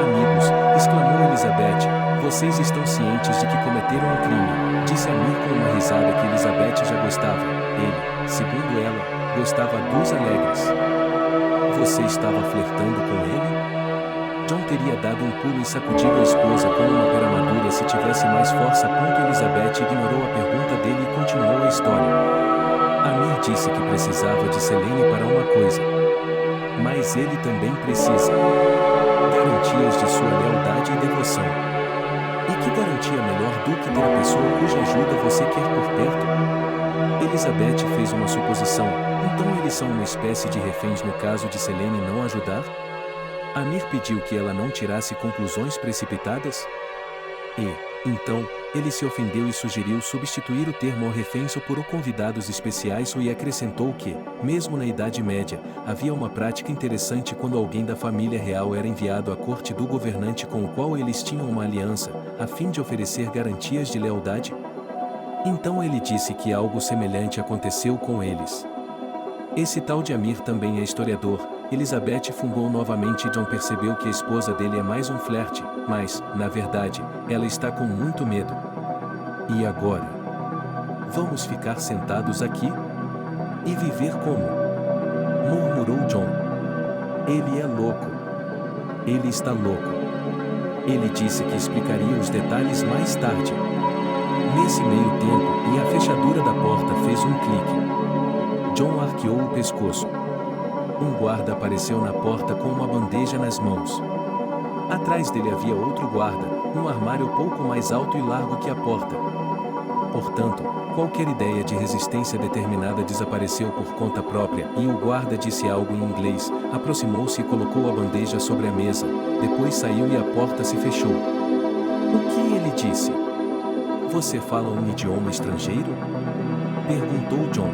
Amigos, exclamou Elizabeth, vocês estão cientes de que cometeram um crime, disse Amir com uma risada que Elizabeth já gostava. Ele, segundo ela, gostava dos alegres. Você estava flertando com ele? John teria dado um pulo e sacudido a esposa com uma peramadura se tivesse mais força. Elizabeth ignorou a pergunta dele e continuou a história. Amir disse que precisava de Selene para uma coisa. Mas ele também precisa. Garantias de sua lealdade e devoção. E que garantia melhor do que ter a pessoa cuja ajuda você quer por perto? Elizabeth fez uma suposição, então eles são uma espécie de reféns no caso de Selene não ajudar? Amir pediu que ela não tirasse conclusões precipitadas? E, então, ele se ofendeu e sugeriu substituir o termo reféns por convidados especiais e acrescentou que, mesmo na Idade Média, havia uma prática interessante quando alguém da família real era enviado à corte do governante com o qual eles tinham uma aliança, a fim de oferecer garantias de lealdade? Então ele disse que algo semelhante aconteceu com eles. Esse tal de Amir também é historiador. Elizabeth fungou novamente e John percebeu que a esposa dele é mais um flerte, mas, na verdade, ela está com muito medo. E agora? Vamos ficar sentados aqui? E viver como? Murmurou John. Ele é louco. Ele está louco. Ele disse que explicaria os detalhes mais tarde. Nesse meio tempo, a fechadura da porta fez um clique. John arqueou o pescoço. Um guarda apareceu na porta com uma bandeja nas mãos. Atrás dele havia outro guarda, um armário pouco mais alto e largo que a porta. Portanto, qualquer ideia de resistência determinada desapareceu por conta própria, e o guarda disse algo em inglês, aproximou-se e colocou a bandeja sobre a mesa, depois saiu e a porta se fechou. O que ele disse? Você fala um idioma estrangeiro? Perguntou John.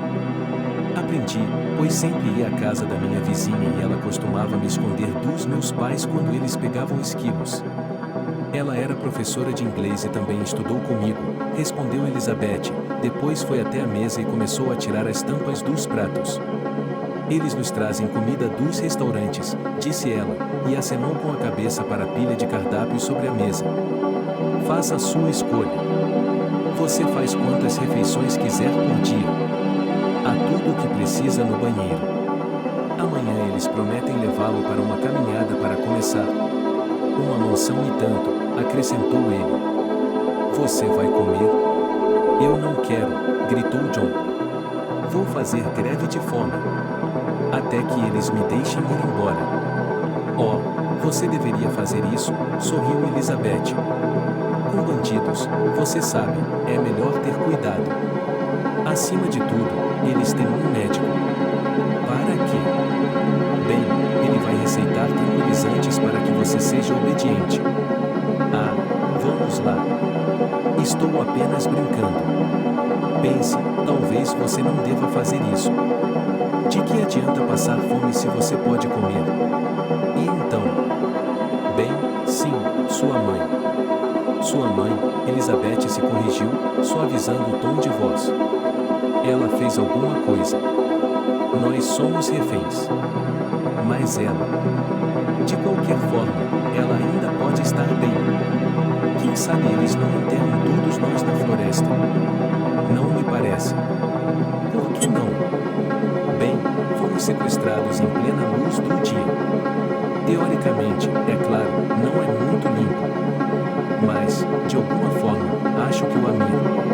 Aprendi, pois sempre ia à casa da minha vizinha e ela costumava me esconder dos meus pais quando eles pegavam esquilos. Ela era professora de inglês e também estudou comigo, respondeu Elizabeth, depois foi até a mesa e começou a tirar as tampas dos pratos. Eles nos trazem comida dos restaurantes, disse ela, e acenou com a cabeça para a pilha de cardápios sobre a mesa. Faça a sua escolha. Você faz quantas refeições quiser por dia. Há tudo o que precisa no banheiro. Amanhã eles prometem levá-lo para uma caminhada para começar. Uma mansão e tanto, acrescentou ele. Você vai comer? Eu não quero, gritou John. Vou fazer greve de fome. Até que eles me deixem ir embora. Oh, você deveria fazer isso, sorriu Elizabeth. Com bandidos, você sabe, é melhor ter cuidado. Acima de tudo, eles têm um médico. Para quê? Bem, ele vai receitar tranquilizantes para que você seja obediente. Ah, vamos lá. Estou apenas brincando. Pense, talvez você não deva fazer isso. De que adianta passar fome se você pode comer? E então? Bem, sim, sua mãe. Sua mãe, Elizabeth se corrigiu, suavizando o tom de voz. Ela fez alguma coisa. Nós somos reféns. Mas ela... De qualquer forma, ela ainda pode estar bem. Quem sabe eles não enterram todos nós na floresta? Não me parece. Por que não? Bem, fomos sequestrados em plena luz do dia. Teoricamente, é claro, não é muito limpo. Mas, de alguma forma, acho que o Amir...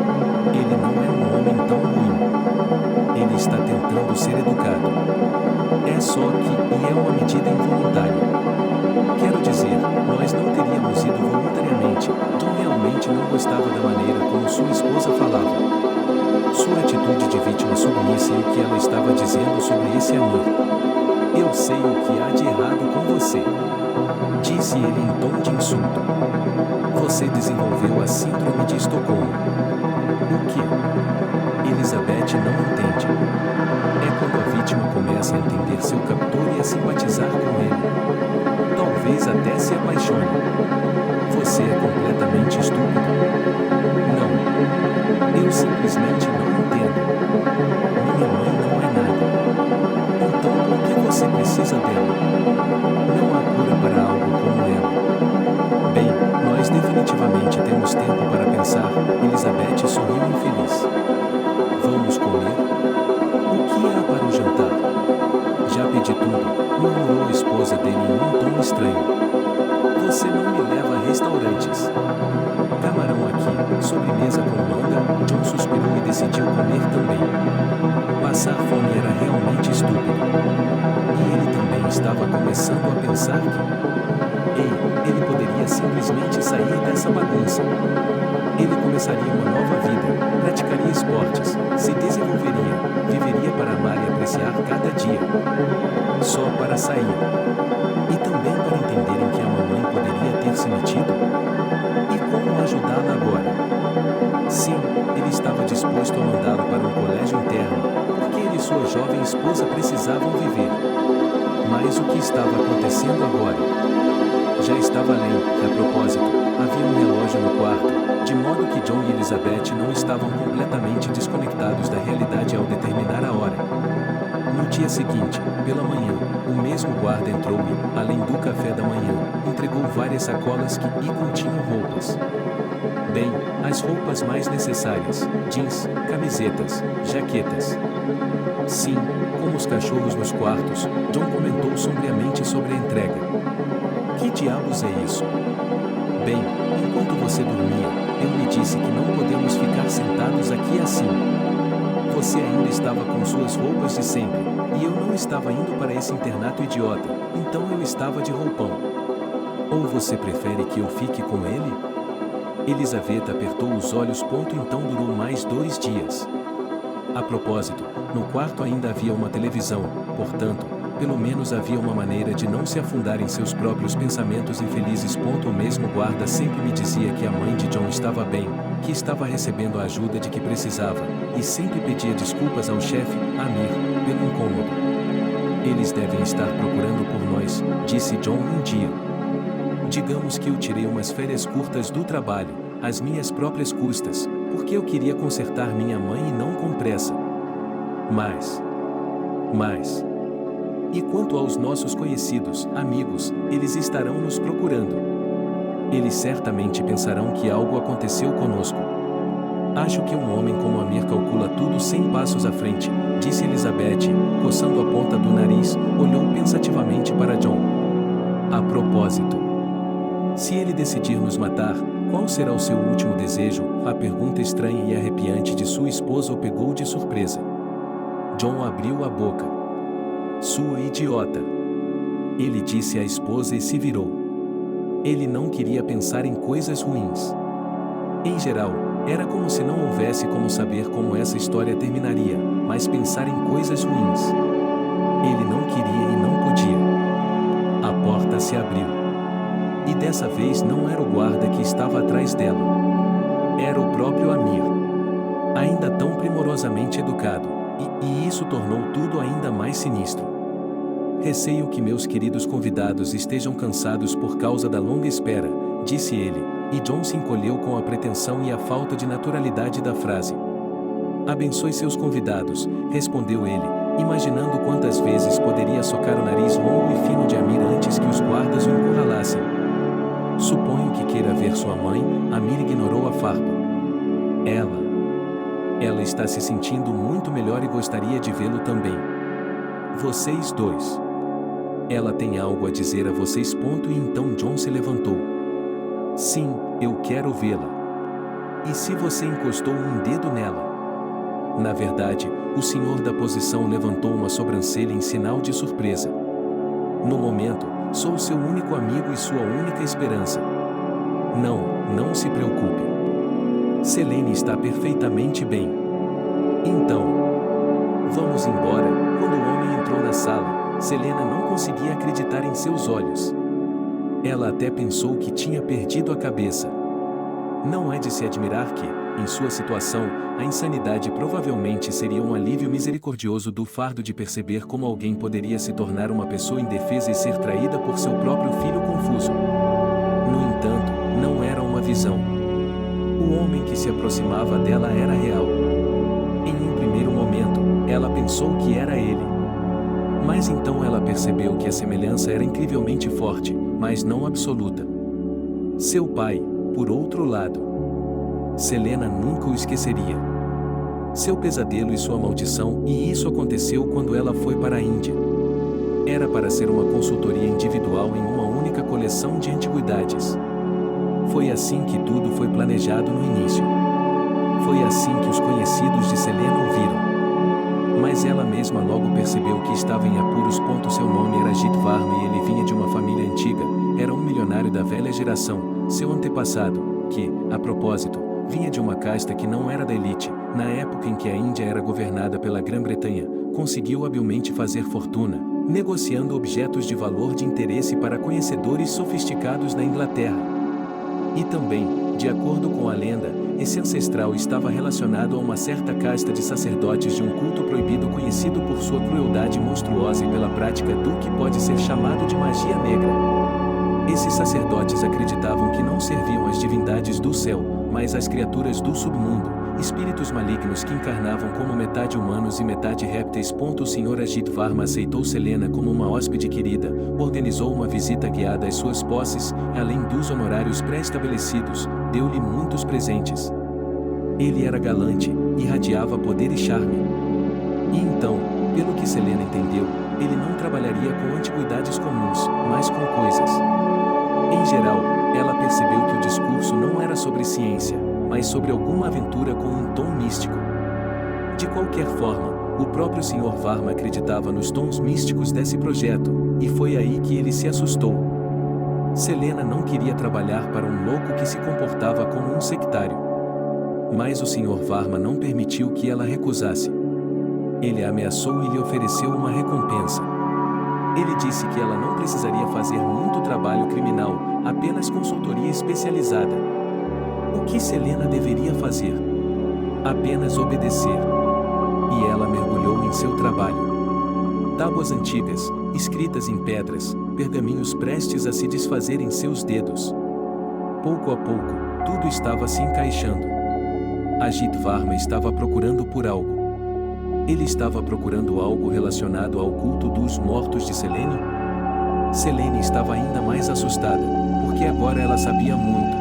Ele não é um homem tão ruim. Ele está tentando ser educado. É só que, e é uma medida involuntária. Quero dizer, nós não teríamos ido voluntariamente. John realmente não gostava da maneira como sua esposa falava. Sua atitude de vítima submissa e o que ela estava dizendo sobre esse Amir. Eu sei o que há de errado com você. disse ele em tom de insulto. Você desenvolveu a síndrome de Estocolmo. O que? Elizabeth não entende. É quando a vítima começa a entender seu captor e a simpatizar com ele. Talvez até se apaixone. Você é completamente estúpido. Não. Eu simplesmente não entendo. Minha mãe não é nada. Então por que você precisa dela? Não há cura para algo como ela. Bem, nós definitivamente temos tempo para pensar. Elizabeth sorriu infeliz. Vamos comer? O que há para o jantar? Já pedi tudo, murmurou a esposa dele em um tom estranho. Você não me leva a restaurantes. Camarão aqui, sobremesa com manga. John suspirou e decidiu comer também. Passar fome era realmente estúpido. E ele também estava começando a pensar que... Ei, ele poderia simplesmente sair dessa bagunça. Ele começaria uma nova vida, praticaria esportes, se desenvolveria, viveria para amar e apreciar cada dia. Só para sair. E também para entenderem que a mamãe poderia ter se metido. E como ajudá-la agora? Sim, ele estava disposto a mandá-la para um colégio interno, porque ele e sua jovem esposa precisavam viver. Mas o que estava acontecendo agora? Já estava além, e a propósito, havia um relógio no quarto, de modo que John e Elizabeth não estavam completamente desconectados da realidade ao determinar a hora. No dia seguinte, pela manhã, o mesmo guarda entrou e, além do café da manhã, entregou várias sacolas que continham roupas. Bem, as roupas mais necessárias: jeans, camisetas, jaquetas. Sim, como os cachorros nos quartos, John comentou sombriamente sobre a entrega. Que diabos é isso? Bem, enquanto você dormia, eu lhe disse que não podemos ficar sentados aqui assim. Você ainda estava com suas roupas de sempre, e eu não estava indo para esse internato idiota, então eu estava de roupão. Ou você prefere que eu fique com ele? Elizabeth apertou os olhos. Então durou mais 2 dias. A propósito, no quarto ainda havia uma televisão, portanto, pelo menos havia uma maneira de não se afundar em seus próprios pensamentos infelizes. O mesmo guarda sempre me dizia que a mãe de John estava bem, que estava recebendo a ajuda de que precisava, e sempre pedia desculpas ao chefe, Amir, pelo incômodo. Eles devem estar procurando por nós, disse John um dia. Digamos que eu tirei umas férias curtas do trabalho, às minhas próprias custas, porque eu queria consertar minha mãe e não com pressa. Mas... E quanto aos nossos conhecidos, amigos, eles estarão nos procurando. Eles certamente pensarão que algo aconteceu conosco. Acho que um homem como Amir calcula tudo 100 passos à frente, disse Elizabeth, coçando a ponta do nariz, olhou pensativamente para John. A propósito, se ele decidir nos matar, qual será o seu último desejo? A pergunta estranha e arrepiante de sua esposa o pegou de surpresa. John abriu a boca. Sua idiota! Ele disse à esposa e se virou. Ele não queria pensar em coisas ruins. Em geral, era como se não houvesse como saber como essa história terminaria, mas pensar em coisas ruins. Ele não queria e não podia. A porta se abriu. E dessa vez não era o guarda que estava atrás dela. Era o próprio Amir. Ainda tão primorosamente educado, e isso tornou tudo ainda mais sinistro. Receio que meus queridos convidados estejam cansados por causa da longa espera, disse ele, e John se encolheu com a pretensão e a falta de naturalidade da frase. Abençoe seus convidados, respondeu ele, imaginando quantas vezes poderia socar o nariz longo e fino de Amir antes que os guardas o encurralassem. Suponho que queira ver sua mãe. Amir ignorou a farpa. Ela está se sentindo muito melhor e gostaria de vê-lo também. Vocês dois. Ela tem algo a dizer a vocês. E então John se levantou. Sim, eu quero vê-la. E se você encostou um dedo nela? Na verdade, o senhor da posição levantou uma sobrancelha em sinal de surpresa. No momento, sou seu único amigo e sua única esperança. Não se preocupe. Selene está perfeitamente bem. Então, vamos embora. Quando o homem entrou na sala, Selena não conseguia acreditar em seus olhos. Ela até pensou que tinha perdido a cabeça. Não é de se admirar que, em sua situação, a insanidade provavelmente seria um alívio misericordioso do fardo de perceber como alguém poderia se tornar uma pessoa indefesa e ser traída por seu próprio filho confuso. No entanto, não era uma visão. O homem que se aproximava dela era real. Em um primeiro momento, ela pensou que era ele. Mas então ela percebeu que a semelhança era incrivelmente forte, mas não absoluta. Seu pai, por outro lado. Selena nunca o esqueceria. Seu pesadelo e sua maldição, e isso aconteceu quando ela foi para a Índia. Era para ser uma consultoria individual em uma única coleção de antiguidades. Foi assim que tudo foi planejado no início. Foi assim que os conhecidos de Selena o viram. Mas ela mesma logo percebeu que estava em apuros. Seu nome era Ajit Varma e ele vinha de uma família antiga, era um milionário da velha geração, seu antepassado, que, a propósito, vinha de uma casta que não era da elite. Na época em que a Índia era governada pela Grã-Bretanha, conseguiu habilmente fazer fortuna, negociando objetos de valor de interesse para conhecedores sofisticados da Inglaterra. E também, de acordo com a lenda, esse ancestral estava relacionado a uma certa casta de sacerdotes de um culto proibido conhecido por sua crueldade monstruosa e pela prática do que pode ser chamado de magia negra. Esses sacerdotes acreditavam que não serviam às divindades do céu, mas às criaturas do submundo, espíritos malignos que encarnavam como metade humanos e metade répteis. O Sr. Ajit Varma aceitou Selena como uma hóspede querida, organizou uma visita guiada às suas posses, além dos honorários pré-estabelecidos, deu-lhe muitos presentes. Ele era galante, irradiava poder e charme. E então, pelo que Selena entendeu, ele não trabalharia com antiguidades comuns, mas com coisas. Em geral, ela percebeu que o discurso não era sobre ciência, mas sobre alguma aventura com um tom místico. De qualquer forma, o próprio Sr. Varma acreditava nos tons místicos desse projeto, e foi aí que ele se assustou. Selena não queria trabalhar para um louco que se comportava como um sectário. Mas o Sr. Varma não permitiu que ela recusasse. Ele a ameaçou e lhe ofereceu uma recompensa. Ele disse que ela não precisaria fazer muito trabalho criminal, apenas consultoria especializada. O que Selena deveria fazer? Apenas obedecer. E ela mergulhou em seu trabalho. Tábuas antigas, escritas em pedras, pergaminhos prestes a se desfazer em seus dedos. Pouco a pouco, tudo estava se encaixando. Ajit Varma estava procurando por algo. Ele estava procurando algo relacionado ao culto dos mortos de Selene? Selene estava ainda mais assustada, porque agora ela sabia muito.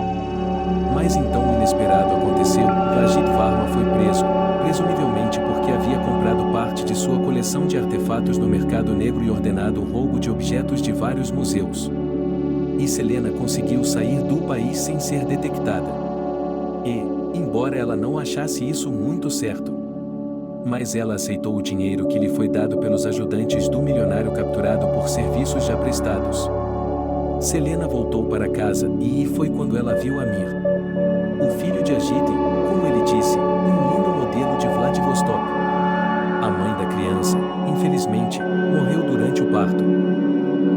Mas então o inesperado aconteceu. Ajit Varma foi preso, presumivelmente porque havia comprado parte de sua coleção de artefatos no mercado negro e ordenado o roubo de objetos de vários museus. E Selena conseguiu sair do país sem ser detectada. E, embora ela não achasse isso muito certo, mas ela aceitou o dinheiro que lhe foi dado pelos ajudantes do milionário capturado por serviços já prestados. Selena voltou para casa e foi quando ela viu Amir. O filho de Ajit, como ele disse, um lindo modelo de Vladivostok. A mãe da criança, infelizmente, morreu durante o parto.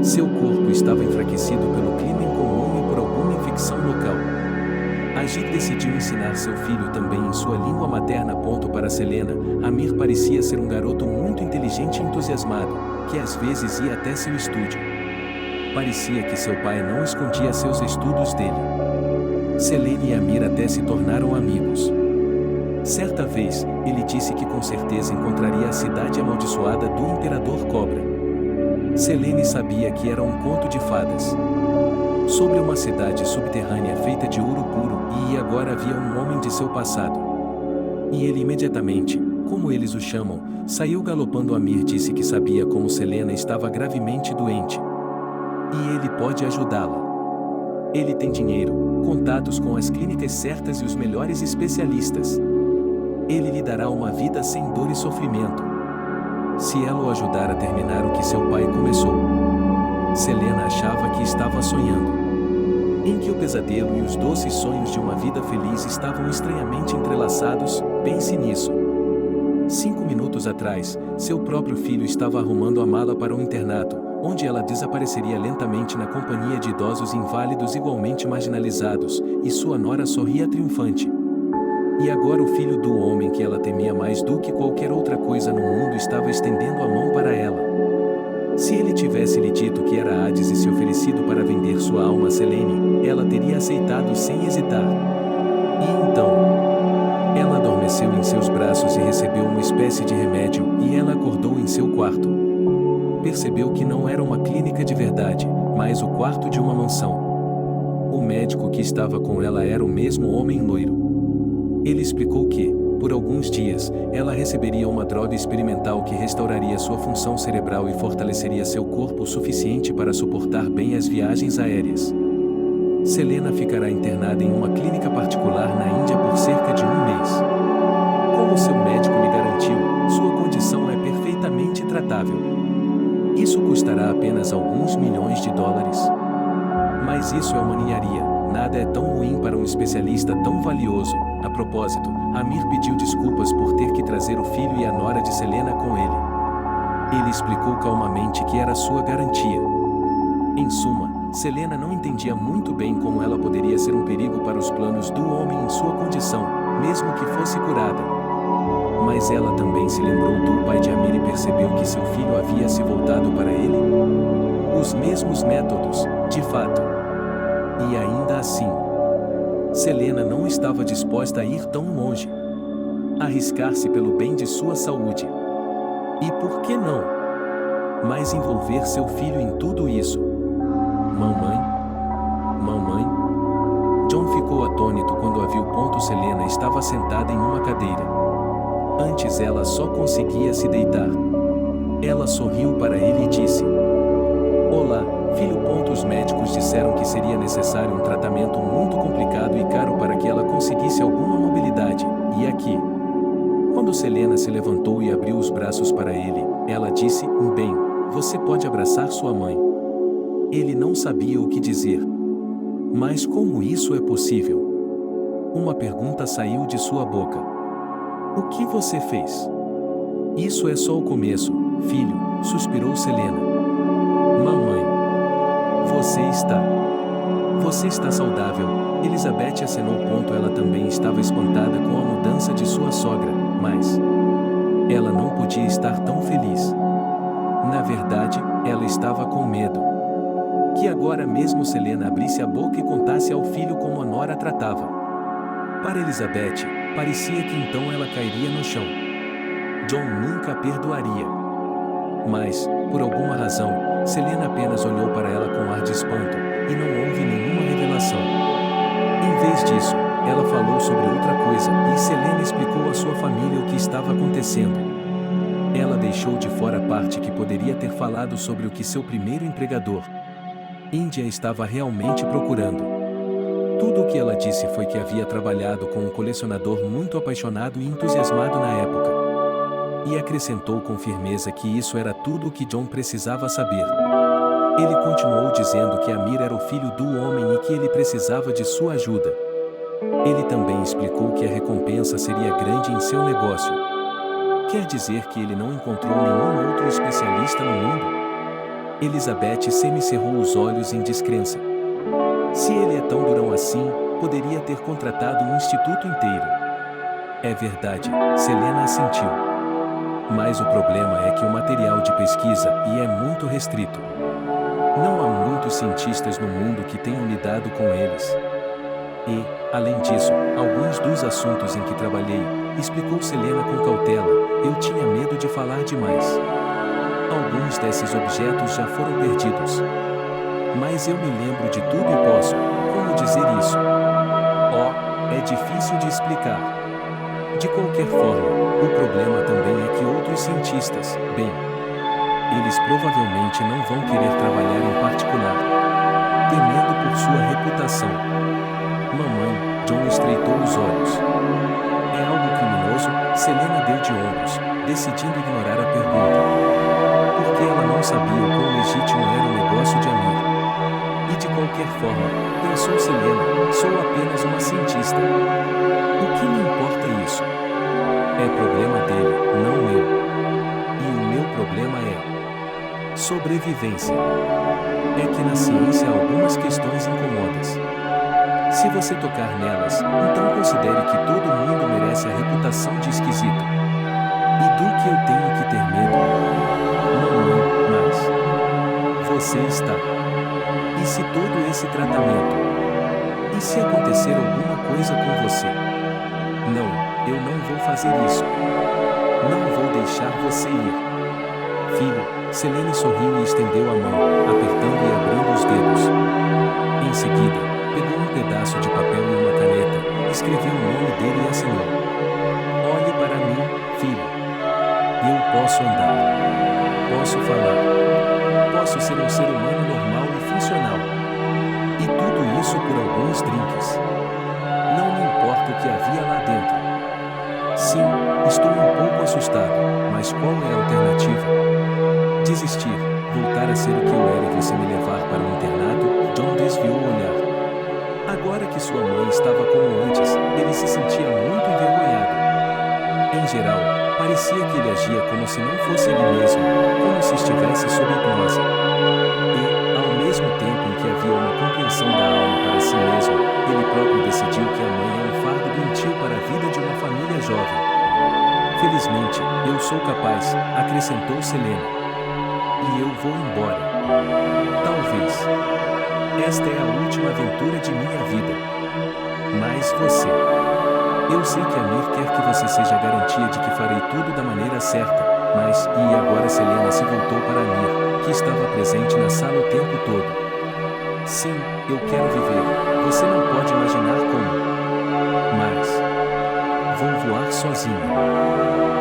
Seu corpo estava enfraquecido pelo clima incomum e por alguma infecção local. Ajit decidiu ensinar seu filho também em sua língua materna. Para Selena, Amir parecia ser um garoto muito inteligente e entusiasmado, que às vezes ia até seu estúdio. Parecia que seu pai não escondia seus estudos dele. Selena e Amir até se tornaram amigos. Certa vez, ele disse que com certeza encontraria a cidade amaldiçoada do Imperador Cobra. Selene sabia que era um conto de fadas. Sobre uma cidade subterrânea feita de ouro puro, e agora havia um homem de seu passado. E ele imediatamente, como eles o chamam, saiu galopando. Amir disse que sabia como Selena estava gravemente doente. E ele pode ajudá-la. Ele tem dinheiro, contatos com as clínicas certas e os melhores especialistas. Ele lhe dará uma vida sem dor e sofrimento, se ela o ajudar a terminar o que seu pai começou. Selena achava que estava sonhando, em que o pesadelo e os doces sonhos de uma vida feliz estavam estranhamente entrelaçados. Pense nisso. 5 minutos atrás, seu próprio filho estava arrumando a mala para o internato, onde ela desapareceria lentamente na companhia de idosos inválidos igualmente marginalizados, e sua nora sorria triunfante. E agora o filho do homem que ela temia mais do que qualquer outra coisa no mundo estava estendendo a mão para ela. Se ele tivesse lhe dito que era Hades e se oferecido para vender sua alma a Selene, ela teria aceitado sem hesitar. E então, ela adormeceu em seus braços e recebeu uma espécie de remédio, e ela acordou em seu quarto. Percebeu que não era uma clínica de verdade, mas o quarto de uma mansão. O médico que estava com ela era o mesmo homem loiro. Ele explicou que, por alguns dias, ela receberia uma droga experimental que restauraria sua função cerebral e fortaleceria seu corpo o suficiente para suportar bem as viagens aéreas. Selena ficará internada em uma clínica particular na Índia por cerca de um mês. Como seu médico lhe garantiu, sua condição é perfeitamente tratável. Isso custará apenas alguns milhões de dólares. Mas isso é uma ninharia, nada é tão ruim para um especialista tão valioso. A propósito, Amir pediu desculpas por ter que trazer o filho e a nora de Selena com ele. Ele explicou calmamente que era sua garantia. Em suma, Selena não entendia muito bem como ela poderia ser um perigo para os planos do homem em sua condição, mesmo que fosse curada. Mas ela também se lembrou do pai de Amir e percebeu que seu filho havia se voltado para ele. Os mesmos métodos, de fato. E ainda assim, Selena não estava disposta a ir tão longe. Arriscar-se pelo bem de sua saúde. E por que não? Mas envolver seu filho em tudo isso. Mamãe? Mamãe? John ficou atônito quando a viu. Selena estava sentada em uma cadeira. Antes ela só conseguia se deitar. Ela sorriu para ele e disse: Olá, filho. Os médicos disseram que seria necessário um tratamento muito complicado e caro para que ela conseguisse alguma mobilidade, e aqui. Quando Selena se levantou e abriu os braços para ele, ela disse: Bem, você pode abraçar sua mãe. Ele não sabia o que dizer. Mas como isso é possível? Uma pergunta saiu de sua boca. O que você fez? Isso é só o começo, filho, suspirou Selena. Mamãe. Você está saudável, Elizabeth acenou. Ela também estava espantada com a mudança de sua sogra, mas ela não podia estar tão feliz. Na verdade, ela estava com medo. Que agora mesmo Selena abrisse a boca e contasse ao filho como a nora a tratava. Para Elizabeth, parecia que então ela cairia no chão. John nunca a perdoaria. Mas, por alguma razão, Selena apenas olhou para ela com ar de espanto, e não houve nenhuma revelação. Em vez disso, ela falou sobre outra coisa, e Selena explicou à sua família o que estava acontecendo. Ela deixou de fora a parte que poderia ter falado sobre o que seu primeiro empregador, Índia, estava realmente procurando. Tudo o que ela disse foi que havia trabalhado com um colecionador muito apaixonado e entusiasmado na época. E acrescentou com firmeza que isso era tudo o que John precisava saber. Ele continuou dizendo que Amir era o filho do homem e que ele precisava de sua ajuda. Ele também explicou que a recompensa seria grande em seu negócio. Quer dizer que ele não encontrou nenhum outro especialista no mundo? Elizabeth semicerrou os olhos em descrença. Se ele é tão durão assim, poderia ter contratado um instituto inteiro. É verdade, Selena assentiu. Mas o problema é que o material de pesquisa é muito restrito. Não há muitos cientistas no mundo que tenham lidado com eles. E, além disso, alguns dos assuntos em que trabalhei, explicou Selena com cautela, eu tinha medo de falar demais. Alguns desses objetos já foram perdidos. Mas eu me lembro de tudo e posso, como dizer isso? É difícil de explicar. De qualquer forma, o problema também é que outros cientistas, eles provavelmente não vão querer trabalhar em particular, temendo por sua reputação. Mamãe, John estreitou os olhos. É algo criminoso? Selena deu de ombros, decidindo ignorar a pergunta. Porque ela não sabia o quão legítimo era o negócio de Amir. E de qualquer forma, pensou Selena, sou apenas uma cientista. O que me importa isso? É problema dele, não meu. E o meu problema é... Sobrevivência. É que na ciência há algumas questões incômodas. Se você tocar nelas, então considere que todo mundo merece a reputação de esquisito. E do que eu tenho que ter medo? Não, mas você está. E se todo esse tratamento? E se acontecer alguma coisa com você? Não, eu não vou fazer isso. Não vou deixar você ir. Filho, Selene sorriu e estendeu a mão, apertando e abrindo os dedos. Em seguida, pegou um pedaço de papel e uma caneta, escreveu o nome dele e assinou. Olhe para mim, filho. Eu posso andar. Posso falar. Posso ser um ser humano normal e funcional. E tudo isso por alguns drinks. Não me importa o que havia lá dentro. Sim, estou um pouco assustado, mas qual é a alternativa? Desistir, voltar a ser o que eu era e você me levar para o internato? John desviou o olhar. Agora que sua mãe estava como antes, ele se sentia muito envergonhado. Em geral, parecia que ele agia como se não fosse ele mesmo, como se estivesse sob hipnose. E, ao mesmo tempo em que havia uma compreensão da alma para si mesmo, ele próprio decidiu que a mãe é um fardo doentio para a vida de uma família jovem. Felizmente, eu sou capaz, acrescentou Selene. E eu vou embora. Talvez. Esta é a última aventura de minha vida. Mas você. Eu sei que Amir quer que você seja a garantia de que farei tudo da maneira certa, mas, e agora Selena se voltou para Amir, que estava presente na sala o tempo todo. Sim, eu quero viver, você não pode imaginar como. Mas. Vou voar sozinho.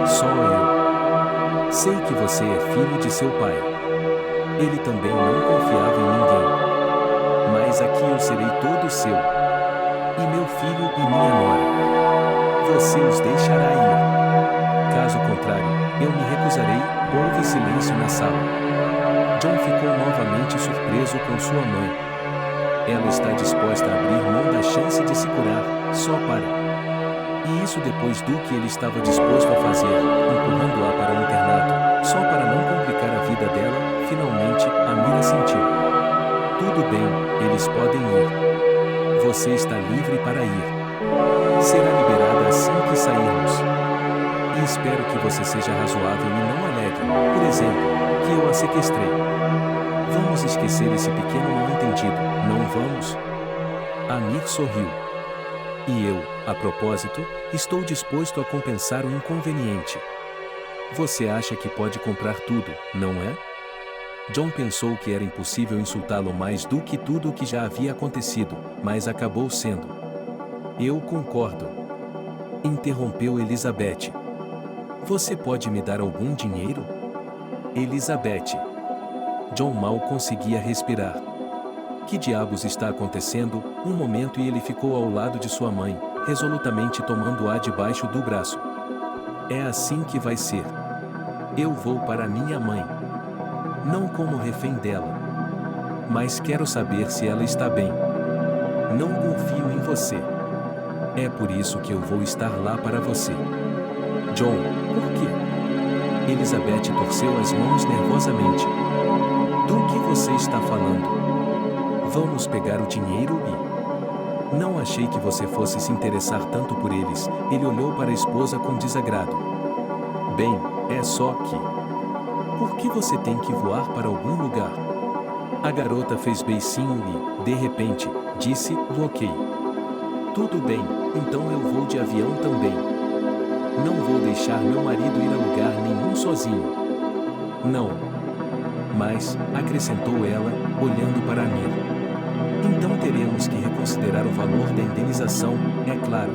Só eu. Sei que você é filho de seu pai. Ele também não confiava em ninguém. Mas aqui eu serei todo seu. E meu filho e minha nora. Você os deixará ir. Caso contrário, eu me recusarei. Houve silêncio na sala. John ficou novamente surpreso com sua mãe. Ela está disposta a abrir mão da chance de se curar, só para... E isso depois do que ele estava disposto a fazer, empurrando-a para o internato, só para não complicar a vida dela. Finalmente, Amir assentiu. Tudo bem, eles podem ir. Você está livre para ir. Será liberada assim que sairmos. E espero que você seja razoável e não alegue, por exemplo, que eu a sequestrei. Vamos esquecer esse pequeno mal-entendido, não vamos? Amir sorriu. E eu, a propósito, estou disposto a compensar o inconveniente. Você acha que pode comprar tudo, não é? John pensou que era impossível insultá-lo mais do que tudo o que já havia acontecido, mas acabou sendo. Eu concordo. Interrompeu Elizabeth. Você pode me dar algum dinheiro? Elizabeth. John mal conseguia respirar. Que diabos está acontecendo? Um momento e ele ficou ao lado de sua mãe, resolutamente tomando-a debaixo do braço. É assim que vai ser. Eu vou para minha mãe. Não como refém dela. Mas quero saber se ela está bem. Não confio em você. É por isso que eu vou estar lá para você. John, por quê? Elizabeth torceu as mãos nervosamente. Do que você está falando? Vamos pegar o dinheiro e... Não achei que você fosse se interessar tanto por eles. Ele olhou para a esposa com desagrado. Bem, é só que... Por que você tem que voar para algum lugar? A garota fez beicinho e, de repente, disse, ok. Tudo bem, então eu vou de avião também. Não vou deixar meu marido ir a lugar nenhum sozinho. Não. Mas, acrescentou ela, olhando para Amir. Então teremos que reconsiderar o valor da indenização, é claro.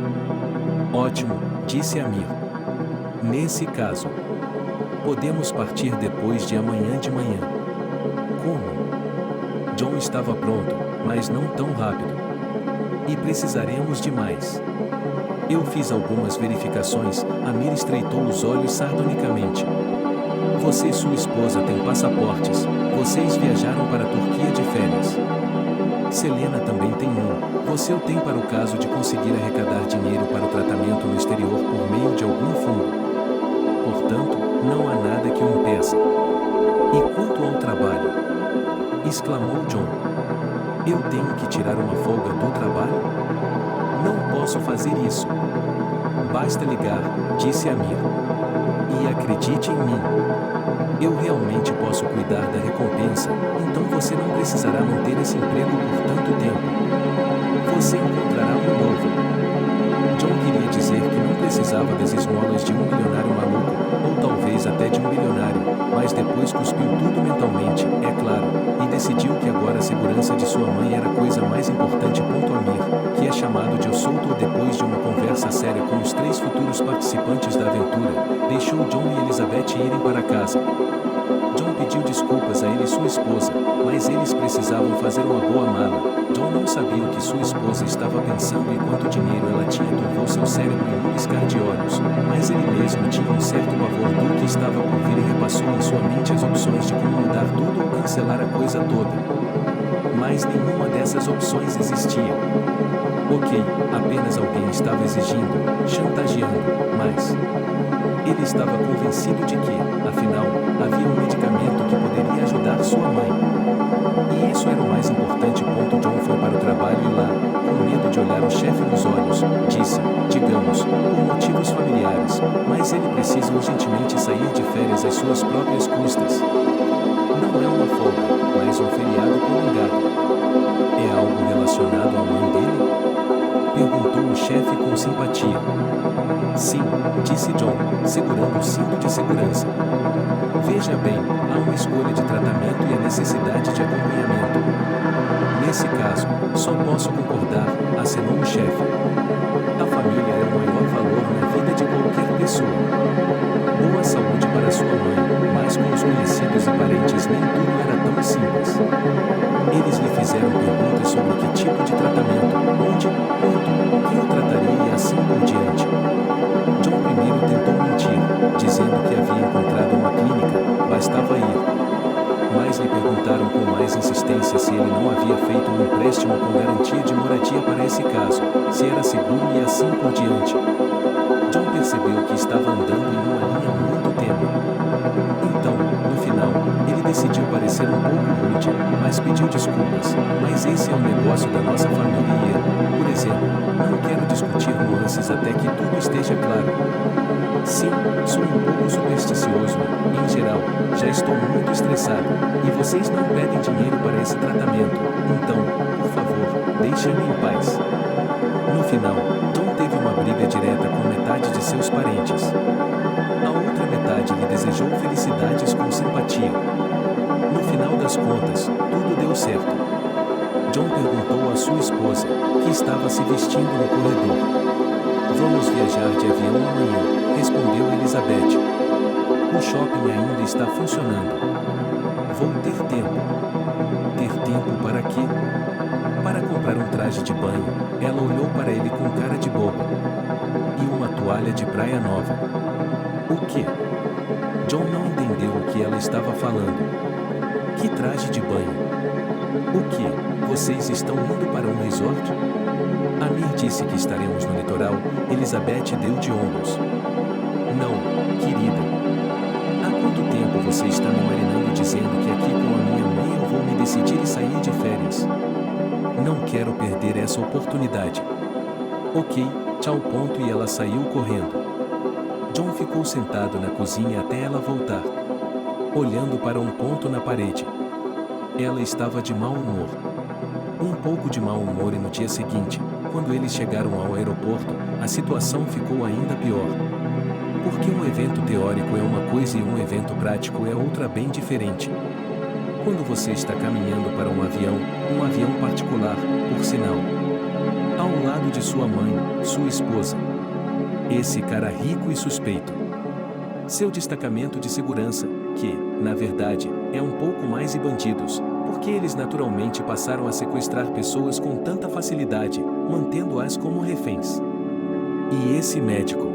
Ótimo, disse Amir. Nesse caso, podemos partir depois de amanhã de manhã. Como? John estava pronto, mas não tão rápido. E precisaremos de mais. Eu fiz algumas verificações. Amir estreitou os olhos sardonicamente. Você e sua esposa têm passaportes. Vocês viajaram para a Turquia de férias. Selena também tem um. Você o tem para o caso de conseguir arrecadar dinheiro para o tratamento no exterior por meio de algum fundo. Portanto, não há nada que o impeça. E quanto ao trabalho? Exclamou John. Eu tenho que tirar uma folga do trabalho? Não posso fazer isso. Basta ligar, disse Amir. E acredite em mim. Eu realmente posso cuidar da recompensa, então você não precisará manter esse emprego por tanto tempo. Você encontrará um novo. John queria dizer que não precisava das esmolas de um milionário maluco, ou talvez até de um bilionário, mas depois cuspiu tudo mentalmente, é claro, e decidiu que agora a segurança de sua mãe era a coisa mais importante. Amir, que é chamado de O Solto depois de uma conversa séria com os 3 futuros participantes da aventura, deixou John e Elizabeth irem para casa. John pediu desculpas a ele e sua esposa, mas eles precisavam fazer uma boa mala. John não sabia o que sua esposa estava pensando e quanto dinheiro ela tinha. Turvou seu cérebro em um piscar de olhos, mas ele mesmo tinha um certo pavor do que estava por vir e repassou em sua mente as opções de como mudar tudo ou cancelar a coisa toda. Mas nenhuma dessas opções existia. Ok, apenas alguém estava exigindo, chantageando, mas ele estava convencido de que, afinal, havia um medicamento que poderia ajudar sua mãe. E isso era o mais importante. John foi para o trabalho e lá, com medo de olhar o chefe nos olhos, disse, digamos, por motivos familiares, mas ele precisa urgentemente sair de férias às suas próprias custas. Não é uma folga, mas um feriado prolongado. É algo relacionado à mãe dele? Perguntou o chefe com simpatia. Sim, disse John, segurando o cinto de segurança. Veja bem, há uma escolha de tratamento e a necessidade de acompanhamento. Nesse caso, só posso concordar, acenou o chefe. A família é o maior valor na vida de qualquer pessoa. Boa saúde para sua mãe, mas com os conhecidos e parentes nem tudo era tão simples. Eles lhe fizeram perguntas sobre que tipo de tratamento, onde, quanto, quem o trataria e assim por diante. John primeiro tentou mentir, dizendo que havia encontrado uma clínica, bastava ir. Mas lhe perguntaram com mais insistência se ele não havia feito um empréstimo com garantia de moradia para esse caso, se era seguro e assim por diante. John percebeu que estava andando em uma linha muito tênue. Então, no final, ele decidiu parecer um pouco rude, mas pediu desculpas. Mas esse é o negócio da nossa família e eu, por exemplo, não quero discutir nuances até que tudo esteja claro. Sim, sou um pouco supersticioso, em geral, já estou muito estressado, e vocês não pedem dinheiro para esse tratamento, então, por favor, deixem-me em paz. No final, John teve uma briga direta com metade de seus parentes. A outra metade lhe desejou felicidades com simpatia. No final das contas, tudo deu certo. John perguntou à sua esposa, que estava se vestindo no corredor. Vamos viajar de avião amanhã, respondeu Elizabeth. O shopping ainda está funcionando. Vou ter tempo. Ter tempo para quê? Para comprar um traje de banho, ela olhou para ele com cara de boba. E uma toalha de praia nova. O quê? John não entendeu o que ela estava falando. Que traje de banho? O que? Vocês estão indo para um resort? Amir disse que estaremos no litoral. Elizabeth deu de ombros. Não, querida. Há quanto tempo você está me marinando dizendo que aqui com a minha mãe eu vou me decidir e sair de férias? Não quero perder essa oportunidade. Ok, tchau. E ela saiu correndo. John ficou sentado na cozinha até ela voltar, olhando para um ponto na parede. Ela estava de mau humor. Um pouco de mau humor, e no dia seguinte, quando eles chegaram ao aeroporto, a situação ficou ainda pior. Porque um evento teórico é uma coisa e um evento prático é outra bem diferente. Quando você está caminhando para um avião particular, por sinal, ao lado de sua mãe, sua esposa, esse cara rico e suspeito, seu destacamento de segurança, que, na verdade, é um pouco mais e bandidos, porque eles naturalmente passaram a sequestrar pessoas com tanta facilidade, mantendo-as como reféns. E esse médico.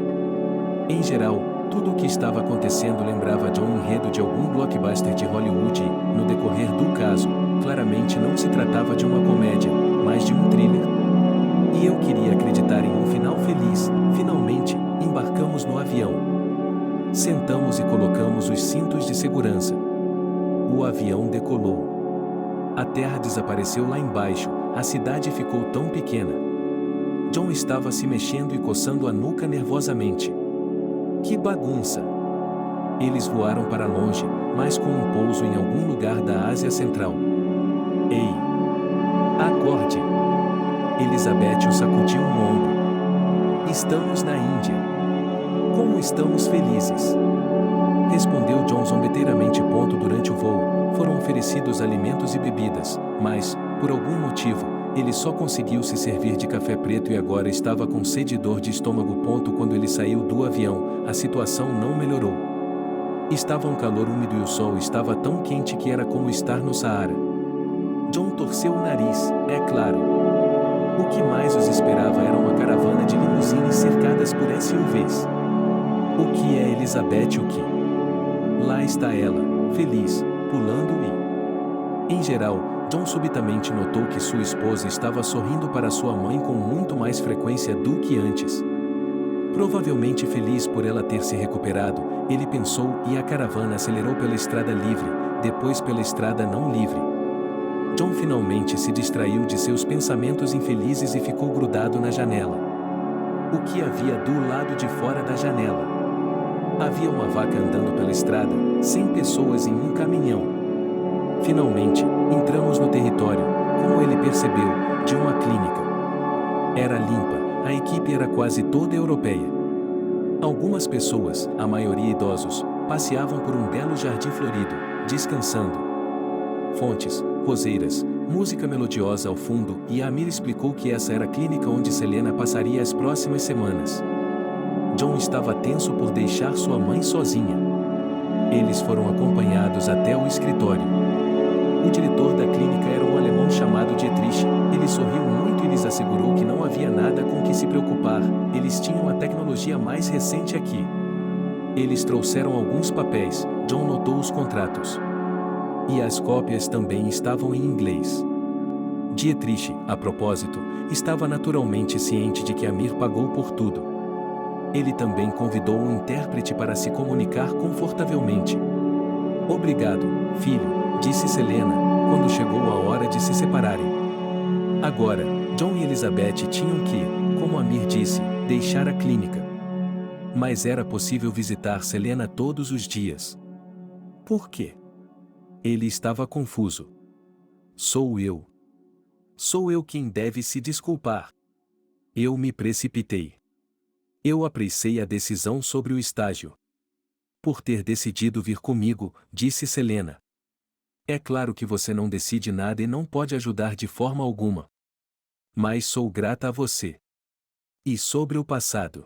Em geral, tudo o que estava acontecendo lembrava John um enredo de algum blockbuster de Hollywood e, no decorrer do caso, claramente não se tratava de uma comédia, mas de um thriller. E eu queria acreditar em um final feliz. Finalmente, embarcamos no avião. Sentamos e colocamos os cintos de segurança. decolou. A terra desapareceu lá embaixo, a cidade ficou tão pequena. John estava se mexendo e coçando a nuca nervosamente. Que bagunça! Eles voaram para longe, mas com um pouso em algum lugar da Ásia Central. Ei! Acorde! Elizabeth o sacudiu no ombro. Estamos na Índia. Como estamos felizes! Respondeu John zombeteiramente. Durante o voo, foram oferecidos alimentos e bebidas, mas, por algum motivo, ele só conseguiu se servir de café preto e agora estava com sede e dor de estômago. Quando ele saiu do avião, a situação não melhorou. Estava um calor úmido e o sol estava tão quente que era como estar no Saara. John torceu o nariz, é claro. O que mais os esperava era uma caravana de limusines cercadas por SUVs. O que é Elizabeth? O que? Lá está ela, feliz, pulando e... Em geral, John subitamente notou que sua esposa estava sorrindo para sua mãe com muito mais frequência do que antes. Provavelmente feliz por ela ter se recuperado, ele pensou, e a caravana acelerou pela estrada livre, depois pela estrada não livre. John finalmente se distraiu de seus pensamentos infelizes e ficou grudado na janela. O que havia do lado de fora da janela? Havia uma vaca andando pela estrada, 100 pessoas em um caminhão. Finalmente, entramos no território, como ele percebeu, de uma clínica. Era limpa, a equipe era quase toda europeia. Algumas pessoas, a maioria idosos, passeavam por um belo jardim florido, descansando. Fontes, roseiras, música melodiosa ao fundo, e Amir explicou que essa era a clínica onde Selena passaria as próximas semanas. John estava tenso por deixar sua mãe sozinha. Eles foram acompanhados até o escritório. O diretor da clínica era um alemão chamado Dietrich. Ele sorriu muito e lhes assegurou que não havia nada com que se preocupar, eles tinham a tecnologia mais recente aqui. Eles trouxeram alguns papéis, John notou os contratos. E as cópias também estavam em inglês. Dietrich, a propósito, estava naturalmente ciente de que Amir pagou por tudo. Ele também convidou um intérprete para se comunicar confortavelmente. Obrigado, filho, disse Selena, quando chegou a hora de se separarem. Agora, John e Elizabeth tinham que, como Amir disse, deixar a clínica. Mas era possível visitar Selena todos os dias. Por quê? Ele estava confuso. Sou eu. Sou eu quem deve se desculpar. Eu me precipitei. Eu apressei a decisão sobre o estágio. Por ter decidido vir comigo, disse Selena. É claro que você não decide nada e não pode ajudar de forma alguma. Mas sou grata a você. E sobre o passado.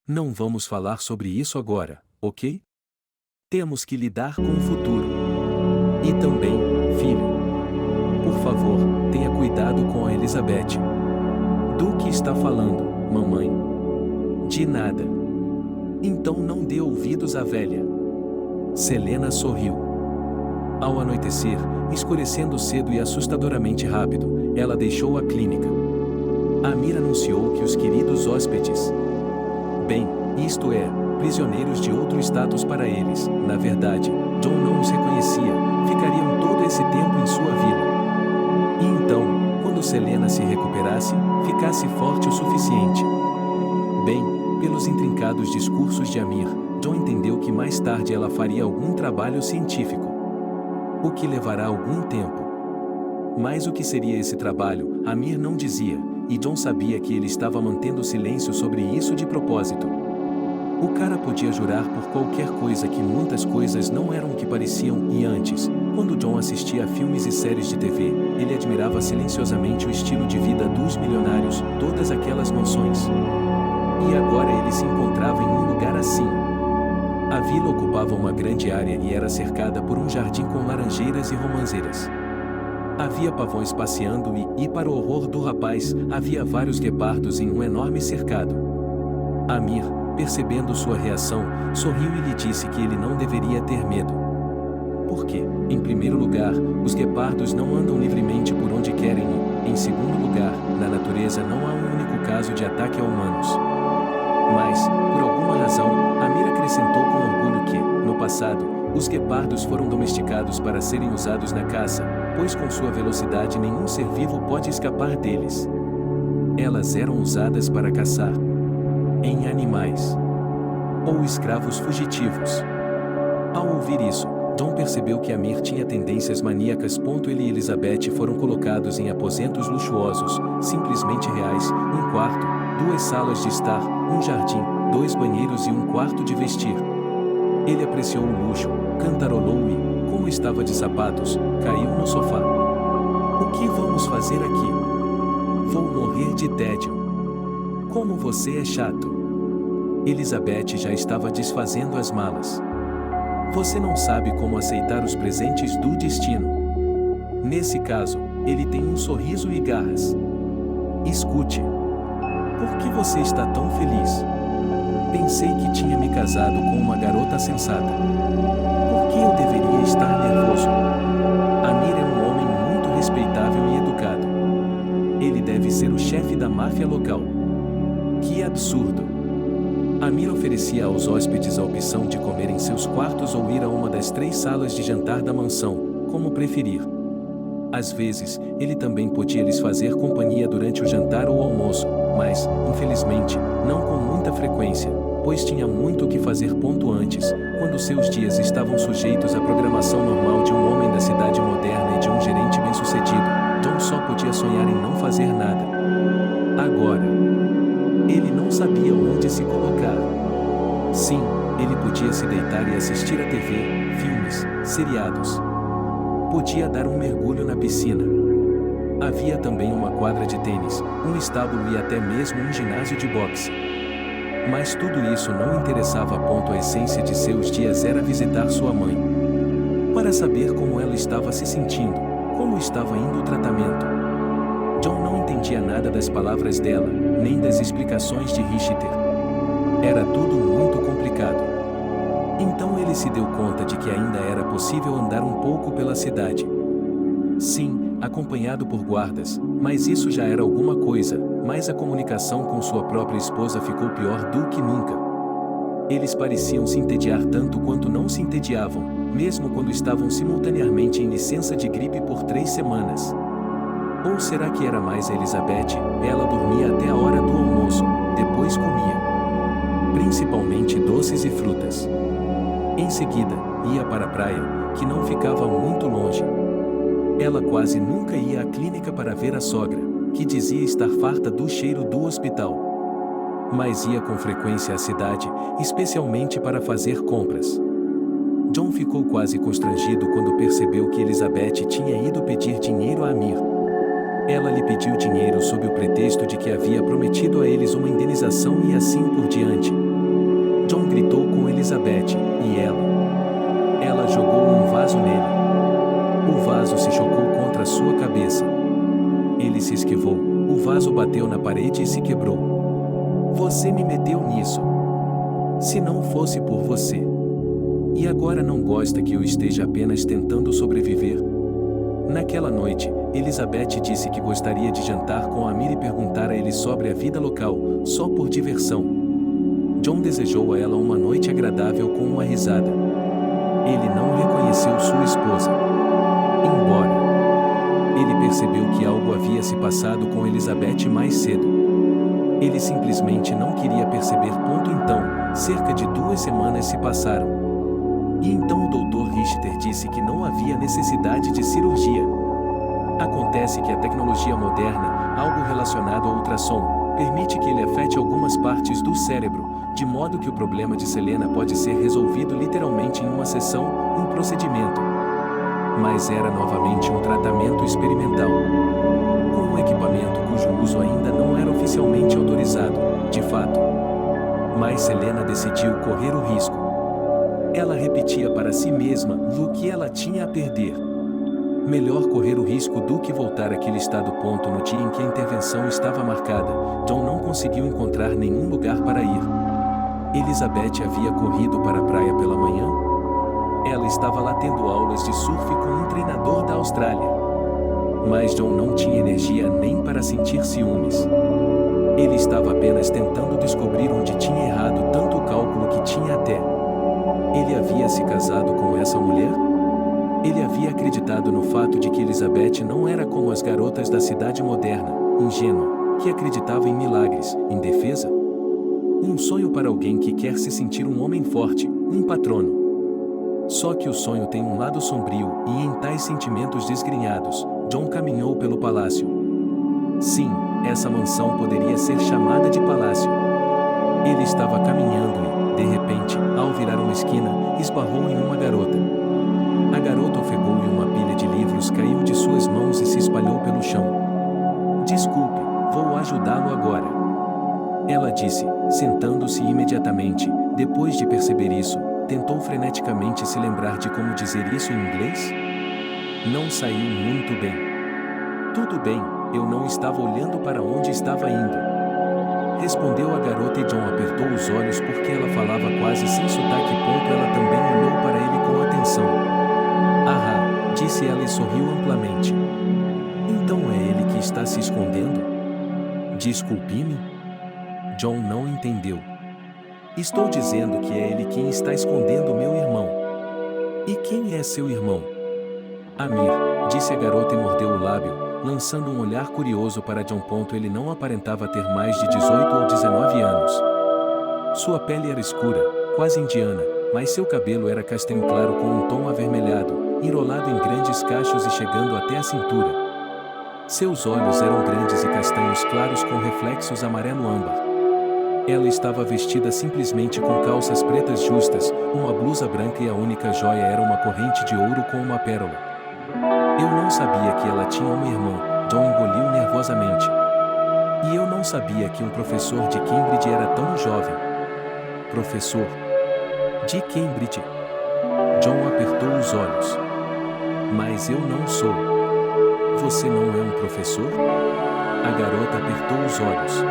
Não vamos falar sobre isso agora, ok? Temos que lidar com o futuro. E também, filho. Por favor, tenha cuidado com a Elizabeth. Do que está falando, mamãe? De nada. Então não dê ouvidos à velha. Selena sorriu. Ao anoitecer, escurecendo cedo e assustadoramente rápido, ela deixou a clínica. Amir anunciou que os queridos hóspedes, bem, isto é, prisioneiros de outro status para eles, na verdade, John não os reconhecia, ficariam todo esse tempo em sua vila. E então, quando Selena se recuperasse, ficasse forte o suficiente. Bem, pelos intrincados discursos de Amir, John entendeu que mais tarde ela faria algum trabalho científico. O que levará algum tempo. Mas o que seria esse trabalho, Amir não dizia, e John sabia que ele estava mantendo silêncio sobre isso de propósito. O cara podia jurar por qualquer coisa que muitas coisas não eram o que pareciam, e antes, quando John assistia a filmes e séries de TV, ele admirava silenciosamente o estilo de vida dos milionários, todas aquelas mansões. E agora ele se encontrava em um lugar assim. A vila ocupava uma grande área e era cercada por um jardim com laranjeiras e romãzeiras. Havia pavões passeando e, para o horror do rapaz, havia vários guepardos em um enorme cercado. Amir, percebendo sua reação, sorriu e lhe disse que ele não deveria ter medo. Porque, em primeiro lugar, os guepardos não andam livremente por onde querem e, em segundo lugar, na natureza não há um único caso de ataque a humanos. Mas, por alguma razão, Amir acrescentou com orgulho que, no passado, Os guepardos foram domesticados para serem usados na caça, pois com sua velocidade nenhum ser vivo pode escapar deles. Elas eram usadas para caçar em animais ou escravos fugitivos. Ao ouvir isso, John percebeu que Amir tinha tendências maníacas. Ele e Elizabeth foram colocados em aposentos luxuosos, simplesmente reais, um quarto, 2 salas de estar, um jardim, 2 banheiros e um quarto de vestir. Ele apreciou o luxo, cantarolou e, como estava de sapatos, caiu no sofá. O que vamos fazer aqui? Vou morrer de tédio. Como você é chato. Elizabeth já estava desfazendo as malas. Você não sabe como aceitar os presentes do destino. Nesse caso, ele tem um sorriso e garras. Escute. Por que você está tão feliz? Pensei que tinha me casado com uma garota sensata. Por que eu deveria estar nervoso? Amir é um homem muito respeitável e educado. Ele deve ser o chefe da máfia local. Que absurdo! Amir oferecia aos hóspedes a opção de comer em seus quartos ou ir a uma das 3 salas de jantar da mansão, como preferir. Às vezes, ele também podia lhes fazer companhia durante o jantar ou almoço, mas, infelizmente, não com muita frequência, pois tinha muito o que fazer. Antes, quando seus dias estavam sujeitos à programação normal de um homem da cidade moderna e de um gerente bem-sucedido, John só podia sonhar em não fazer nada. Agora, ele não sabia onde se colocar. Sim, ele podia se deitar e assistir a TV, filmes, seriados. Podia dar um mergulho na piscina. Havia também uma quadra de tênis, um estábulo e até mesmo um ginásio de boxe. Mas tudo isso não interessava. A essência de seus dias era visitar sua mãe. Para saber como ela estava se sentindo, como estava indo o tratamento. John não entendia nada das palavras dela, nem das explicações de Richter. Era tudo muito complicado. Então ele se deu conta de que ainda era possível andar um pouco pela cidade. Sim, acompanhado por guardas, mas isso já era alguma coisa, mas a comunicação com sua própria esposa ficou pior do que nunca. Eles pareciam se entediar tanto quanto não se entediavam, mesmo quando estavam simultaneamente em licença de gripe por 3 semanas. Ou será que era mais a Elizabeth? Ela dormia até a hora do almoço, depois comia. Principalmente doces e frutas. Em seguida, ia para a praia, que não ficava muito longe. Ela quase nunca ia à clínica para ver a sogra, que dizia estar farta do cheiro do hospital. Mas ia com frequência à cidade, especialmente para fazer compras. John ficou quase constrangido quando percebeu que Elizabeth tinha ido pedir dinheiro a Amir. Ela lhe pediu dinheiro sob o pretexto de que havia prometido a eles uma indenização e assim por diante. John gritou com Elizabeth, e ela jogou um vaso nele. O vaso se chocou contra sua cabeça. Ele se esquivou, o vaso bateu na parede e se quebrou. Você me meteu nisso. Se não fosse por você. E agora não gosta que eu esteja apenas tentando sobreviver? Naquela noite, Elizabeth disse que gostaria de jantar com Amir e perguntar a ele sobre a vida local, só por diversão. John desejou a ela uma noite agradável com uma risada. Ele não reconheceu sua esposa. Embora ele percebeu que algo havia se passado com Elizabeth mais cedo. Ele simplesmente não queria perceber. Então, cerca de 2 semanas se passaram. E então o Dr. Richter disse que não havia necessidade de cirurgia. Acontece que a tecnologia moderna, algo relacionado ao ultrassom, permite que ele afete algumas partes do cérebro, de modo que o problema de Selena pode ser resolvido literalmente em uma sessão, um procedimento. Mas era novamente um tratamento experimental. Com um equipamento cujo uso ainda não era oficialmente autorizado, de fato. Mas Selena decidiu correr o risco. Ela repetia para si mesma o que ela tinha a perder. Melhor correr o risco do que voltar àquele estado. No dia em que a intervenção estava marcada, John não conseguiu encontrar nenhum lugar para ir. Elizabeth havia corrido para a praia pela manhã. Ela estava lá tendo aulas de surf com um treinador da Austrália. Mas John não tinha energia nem para sentir ciúmes. Ele estava apenas tentando descobrir onde tinha errado tanto o cálculo que tinha até Ele havia se casado com essa mulher? Ele havia acreditado no fato de que Elizabeth não era como as garotas da cidade moderna, ingênua, que acreditava em milagres, indefesa? Um sonho para alguém que quer se sentir um homem forte, um patrono. Só que o sonho tem um lado sombrio, e em tais sentimentos desgrenhados, John caminhou pelo palácio. Sim, essa mansão poderia ser chamada de palácio. Ele estava caminhando e, de repente, ao virar uma esquina, esbarrou em uma garota. A garota ofegou e uma pilha de livros caiu de suas mãos e se espalhou pelo chão. Desculpe, vou ajudá-lo agora. Ela disse, sentando-se imediatamente. Depois de perceber isso, tentou freneticamente se lembrar de como dizer isso em inglês. Não saiu muito bem. Tudo bem, eu não estava olhando para onde estava indo. Respondeu a garota e John apertou os olhos porque ela falava quase sem sotaque. Ela também olhou para ele com atenção. Ah, disse ela e sorriu amplamente. Então é ele que está se escondendo? Desculpe-me? John não entendeu. Estou dizendo que é ele quem está escondendo meu irmão. E quem é seu irmão? Amir, disse a garota e mordeu o lábio, lançando um olhar curioso para John. Ele não aparentava ter mais de 18 ou 19 anos. Sua pele era escura, quase indiana, mas seu cabelo era castanho claro com um tom avermelhado, enrolado em grandes cachos e chegando até a cintura. Seus olhos eram grandes e castanhos claros com reflexos amarelo-âmbar. Ela estava vestida simplesmente com calças pretas justas, uma blusa branca e a única joia era uma corrente de ouro com uma pérola. Eu não sabia que ela tinha uma irmã, John engoliu nervosamente. E eu não sabia que um professor de Cambridge era tão jovem. Professor? De Cambridge? John apertou os olhos. Mas eu não sou. Você não é um professor? A garota apertou os olhos.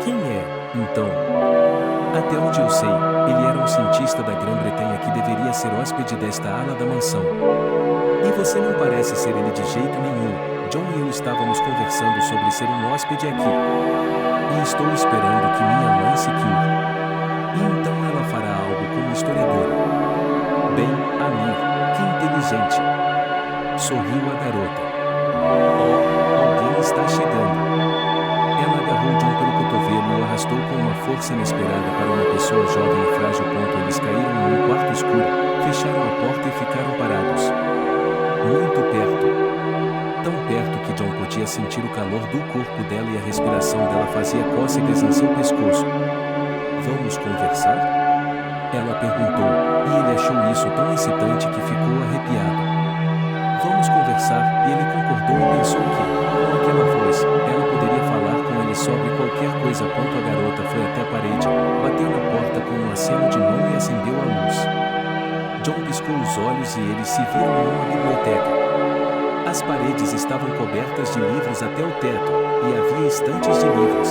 Quem é, então? Até onde eu sei, ele era um cientista da Grã-Bretanha que deveria ser hóspede desta ala da mansão. E você não parece ser ele de jeito nenhum. John e eu estávamos conversando sobre ser um hóspede aqui. E estou esperando que minha mãe se cure. E então ela fará algo como historiadora. Bem, Amir, que inteligente. Sorriu a garota. Oh, alguém está chegando. Ela agarrou John pelo cotovelo e o arrastou com uma força inesperada para uma pessoa jovem e frágil. Eles caíram em um quarto escuro, fecharam a porta e ficaram parados. Muito perto. Tão perto que John podia sentir o calor do corpo dela e a respiração dela fazia cócegas em seu pescoço. Vamos conversar? Ela perguntou, e ele achou isso tão excitante que ficou arrepiado. Vamos conversar, e ele concordou e pensou que, com aquela voz, ela poderia falar com ele sobre qualquer coisa. A garota foi até a parede, bateu na porta com um aceno de mão e acendeu a luz. John piscou os olhos e eles se viram em uma biblioteca. As paredes estavam cobertas de livros até o teto, e havia estantes de livros.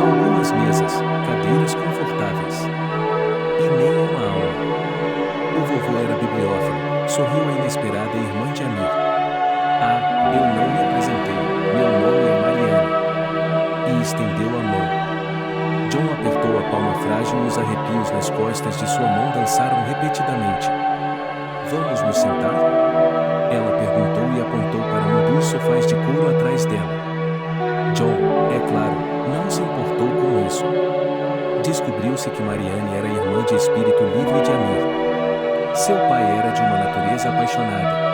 Algumas mesas, cadeiras confortáveis. E nenhuma alma. O vovô era bibliófilo. Sorriu a inesperada irmã de Amir. Ah, eu não me apresentei. Meu nome é Marianne. E estendeu a mão. John apertou a palma frágil e os arrepios nas costas de sua mão dançaram repetidamente. Vamos nos sentar? Ela perguntou e apontou para um dos sofás de couro atrás dela. John, é claro, não se importou com isso. Descobriu-se que Marianne era irmã de espírito livre de Amir. Seu pai era de uma natureza apaixonada.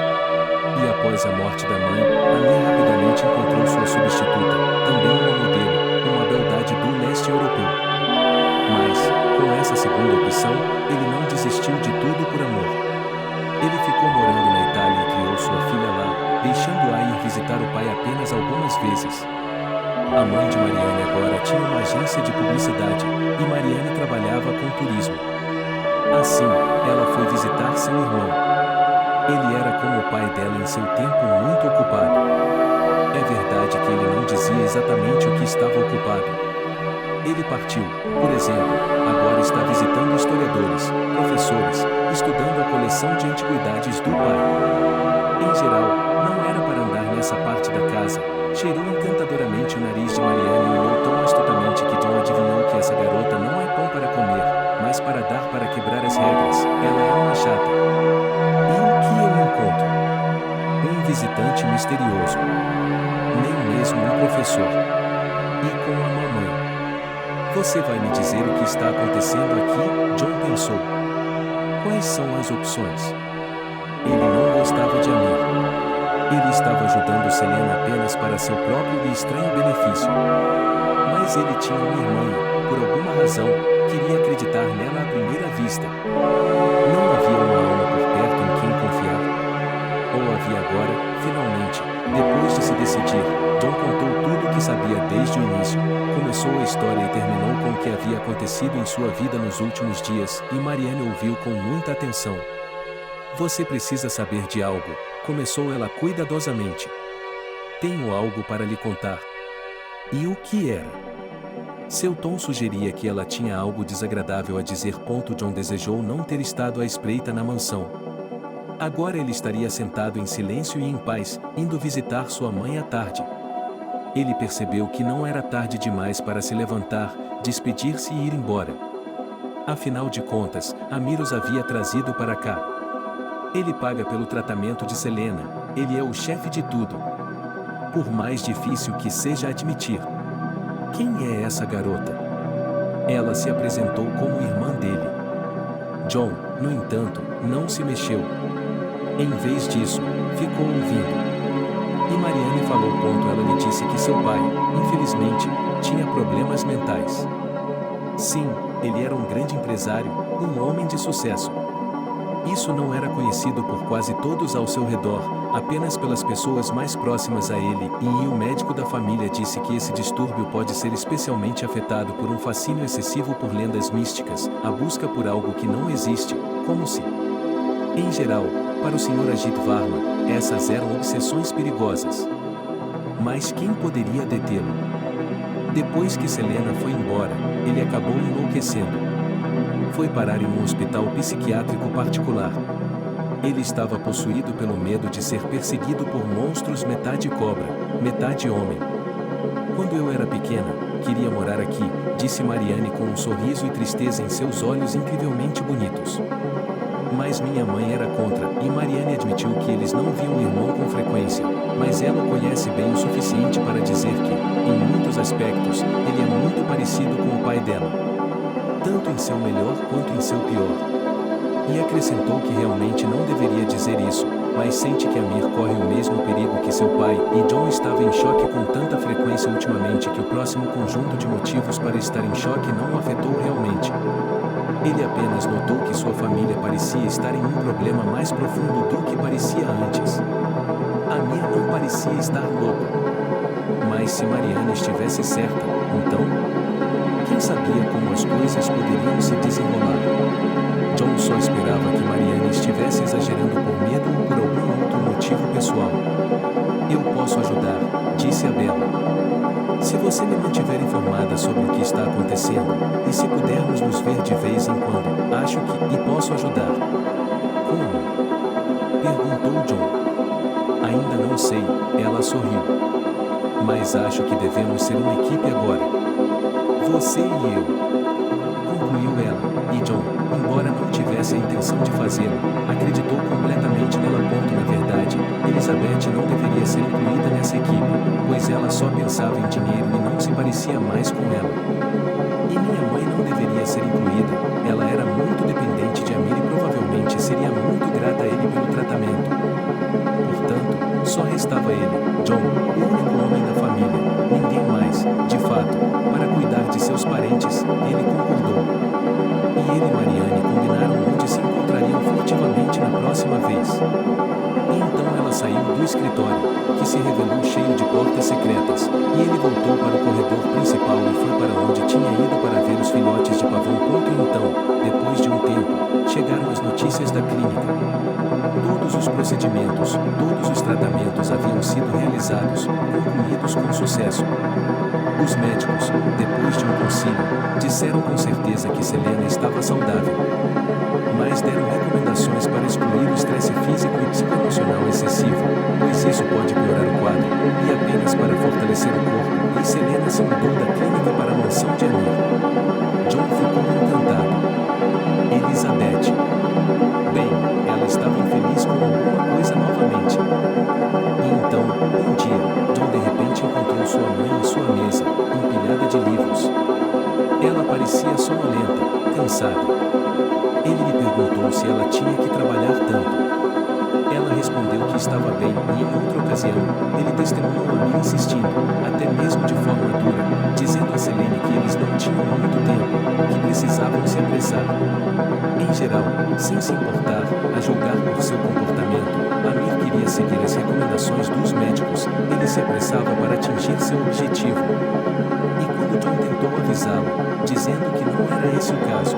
E após a morte da mãe, Amir rapidamente encontrou sua substituta, também uma modelo, uma beldade do leste europeu. Mas, com essa segunda opção, ele não desistiu de tudo por amor. Ele ficou morando na Itália e criou sua filha lá, deixando-a ir visitar o pai apenas algumas vezes. A mãe de Marianne agora tinha uma agência de publicidade, e Marianne trabalhava com turismo. Assim, ela foi visitar seu irmão. Ele era como o pai dela em seu tempo muito ocupado. É verdade que ele não dizia exatamente o que estava ocupado. Ele partiu, por exemplo, agora está visitando historiadores, professores, estudando a coleção de antiguidades do pai. Em geral, não era para andar nessa parte da casa. Cheirou encantadoramente o nariz de Marianne e olhou tão astutamente que John adivinhou que essa garota não é pão para comer, mas para Ela é uma chata. E o que eu encontro? Um visitante misterioso. Nem mesmo um professor. E com a mamãe. Você vai me dizer o que está acontecendo aqui? John pensou. Quais são as opções? Ele não gostava de Amir. Ele estava ajudando Selena apenas para seu próprio e estranho benefício. Mas ele tinha uma irmã e, por alguma razão, queria acreditar nela à primeira vista. Não havia uma alma por perto em quem confiar. Ou havia agora, finalmente, depois de se decidir, John contou tudo o que sabia desde o início, começou a história e terminou com o que havia acontecido em sua vida nos últimos dias, e Marianne ouviu com muita atenção. Você precisa saber de algo, começou ela cuidadosamente. Tenho algo para lhe contar. E o que era? Seu tom sugeria que ela tinha algo desagradável a dizer. John desejou não ter estado à espreita na mansão. Agora ele estaria sentado em silêncio e em paz, indo visitar sua mãe à tarde. Ele percebeu que não era tarde demais para se levantar, despedir-se e ir embora. Afinal de contas, Amir os havia trazido para cá. Ele paga pelo tratamento de Selena, ele é o chefe de tudo. Por mais difícil que seja admitir. Quem é essa garota? Ela se apresentou como irmã dele. John, no entanto, não se mexeu. Em vez disso, ficou ouvindo. E Marianne falou. Ela lhe disse que seu pai, infelizmente, tinha problemas mentais. Sim, ele era um grande empresário, um homem de sucesso. Isso não era conhecido por quase todos ao seu redor, apenas pelas pessoas mais próximas a ele, e o médico da família disse que esse distúrbio pode ser especialmente afetado por um fascínio excessivo por lendas místicas, a busca por algo que não existe, como se... Em geral, para o Sr. Ajit Varma, essas eram obsessões perigosas. Mas quem poderia detê-lo? Depois que Selena foi embora, ele acabou enlouquecendo. Foi parar em um hospital psiquiátrico particular. Ele estava possuído pelo medo de ser perseguido por monstros metade cobra, metade homem. Quando eu era pequena, queria morar aqui, disse Marianne com um sorriso e tristeza em seus olhos incrivelmente bonitos. Mas minha mãe era contra, e Marianne admitiu que eles não viam o irmão com frequência, mas ela o conhece bem o suficiente para dizer que, em muitos aspectos, ele é muito parecido com o pai dela. Tanto em seu melhor quanto em seu pior. E acrescentou que realmente não deveria dizer isso, mas sente que Amir corre o mesmo perigo que seu pai, e John estava em choque com tanta frequência ultimamente que o próximo conjunto de motivos para estar em choque não o afetou realmente. Ele apenas notou que sua família parecia estar em um problema mais profundo do que parecia antes. Amir não parecia estar louco. Mas se Marianne estivesse certa, então... Quem sabia como as coisas poderiam se desenrolar? John só esperava que Marianne estivesse exagerando por medo ou por algum outro motivo pessoal. Eu posso ajudar, disse a Bella. Se você me mantiver informada sobre o que está acontecendo, e se pudermos nos ver de vez em quando, acho que, e posso ajudar. Como? Perguntou John. Ainda não sei, ela sorriu. Mas acho que devemos ser uma equipe agora. Você e eu. Concluiu ela, e John, embora não tivesse a intenção de fazê-lo, acreditou completamente nela. Na verdade, Elizabeth não deveria ser incluída nessa equipe, pois ela só pensava em dinheiro e não se parecia mais com ela. E minha mãe não deveria ser incluída, ela era muito dependente de Amir e provavelmente seria muito grata a ele pelo tratamento. Portanto, só restava ele, John, o único homem da família, ninguém mais, de fato, para cuidar de seus parentes. Ele concordou. E ele e Marianne combinaram onde se encontrariam furtivamente na próxima vez. E então ela saiu do escritório, que se revelou cheio de portas secretas, e ele voltou para o corredor principal e foi para onde tinha ido para ver os filhotes de pavão. E então, depois de um tempo, chegaram as notícias da clínica. Todos os procedimentos, todos os tratamentos haviam sido realizados, concluídos com sucesso. Os médicos, depois de um concílio, disseram com certeza que Selena estava saudável. Mas deram recomendações para excluir o estresse físico e psicoemocional excessivo, pois isso pode piorar o quadro, e apenas para fortalecer o corpo, e Selena se mudou da clínica para a mansão de Amir. John ficou encantado. Elizabeth. sua mãe em sua mesa, empilhada de livros. Ela parecia sonolenta, cansada. Ele lhe perguntou se ela tinha que trabalhar tanto. Ela respondeu que estava bem e, em outra ocasião, ele testemunhou a mim insistindo, até mesmo de forma dura, dizendo a Selene que eles não tinham muito tempo, que precisavam se apressar. Em geral, sem se importar, a julgar por seu comportamento, Amir queria seguir as recomendações dos médicos, ele se apressava para atingir seu objetivo. E quando John tentou avisá-lo, dizendo que não era esse o caso,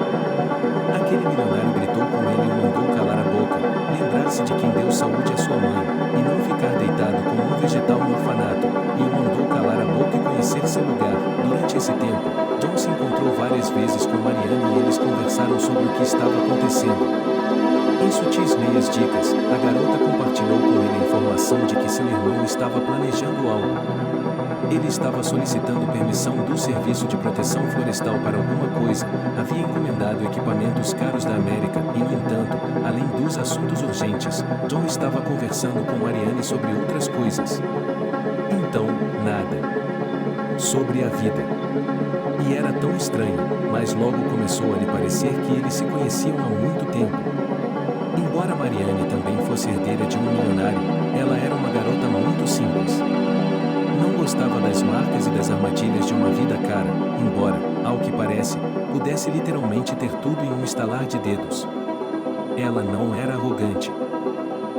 aquele milionário gritou com ele e o mandou calar a boca, lembrar-se de quem deu saúde à sua mãe, e não ficar deitado como um vegetal no orfanato, e o mandou calar a boca e conhecer seu lugar. Durante esse tempo, John se encontrou várias vezes com Marianne e eles conversaram sobre o que estava acontecendo. Em sutis meias dicas, a garota compartilhou com ele a informação de que seu irmão estava planejando algo. Ele estava solicitando permissão do Serviço de Proteção Florestal para alguma coisa, havia encomendado equipamentos caros da América e, no entanto, além dos assuntos urgentes, John estava conversando com Marianne sobre outras coisas. Então, nada sobre a vida. E era tão estranho, mas logo começou a lhe parecer que eles se conheciam há muito tempo. Embora Marianne também fosse herdeira de um milionário, ela era uma garota muito simples. Não gostava das marcas e das armadilhas de uma vida cara, embora, ao que parece, pudesse literalmente ter tudo em um estalar de dedos. Ela não era arrogante.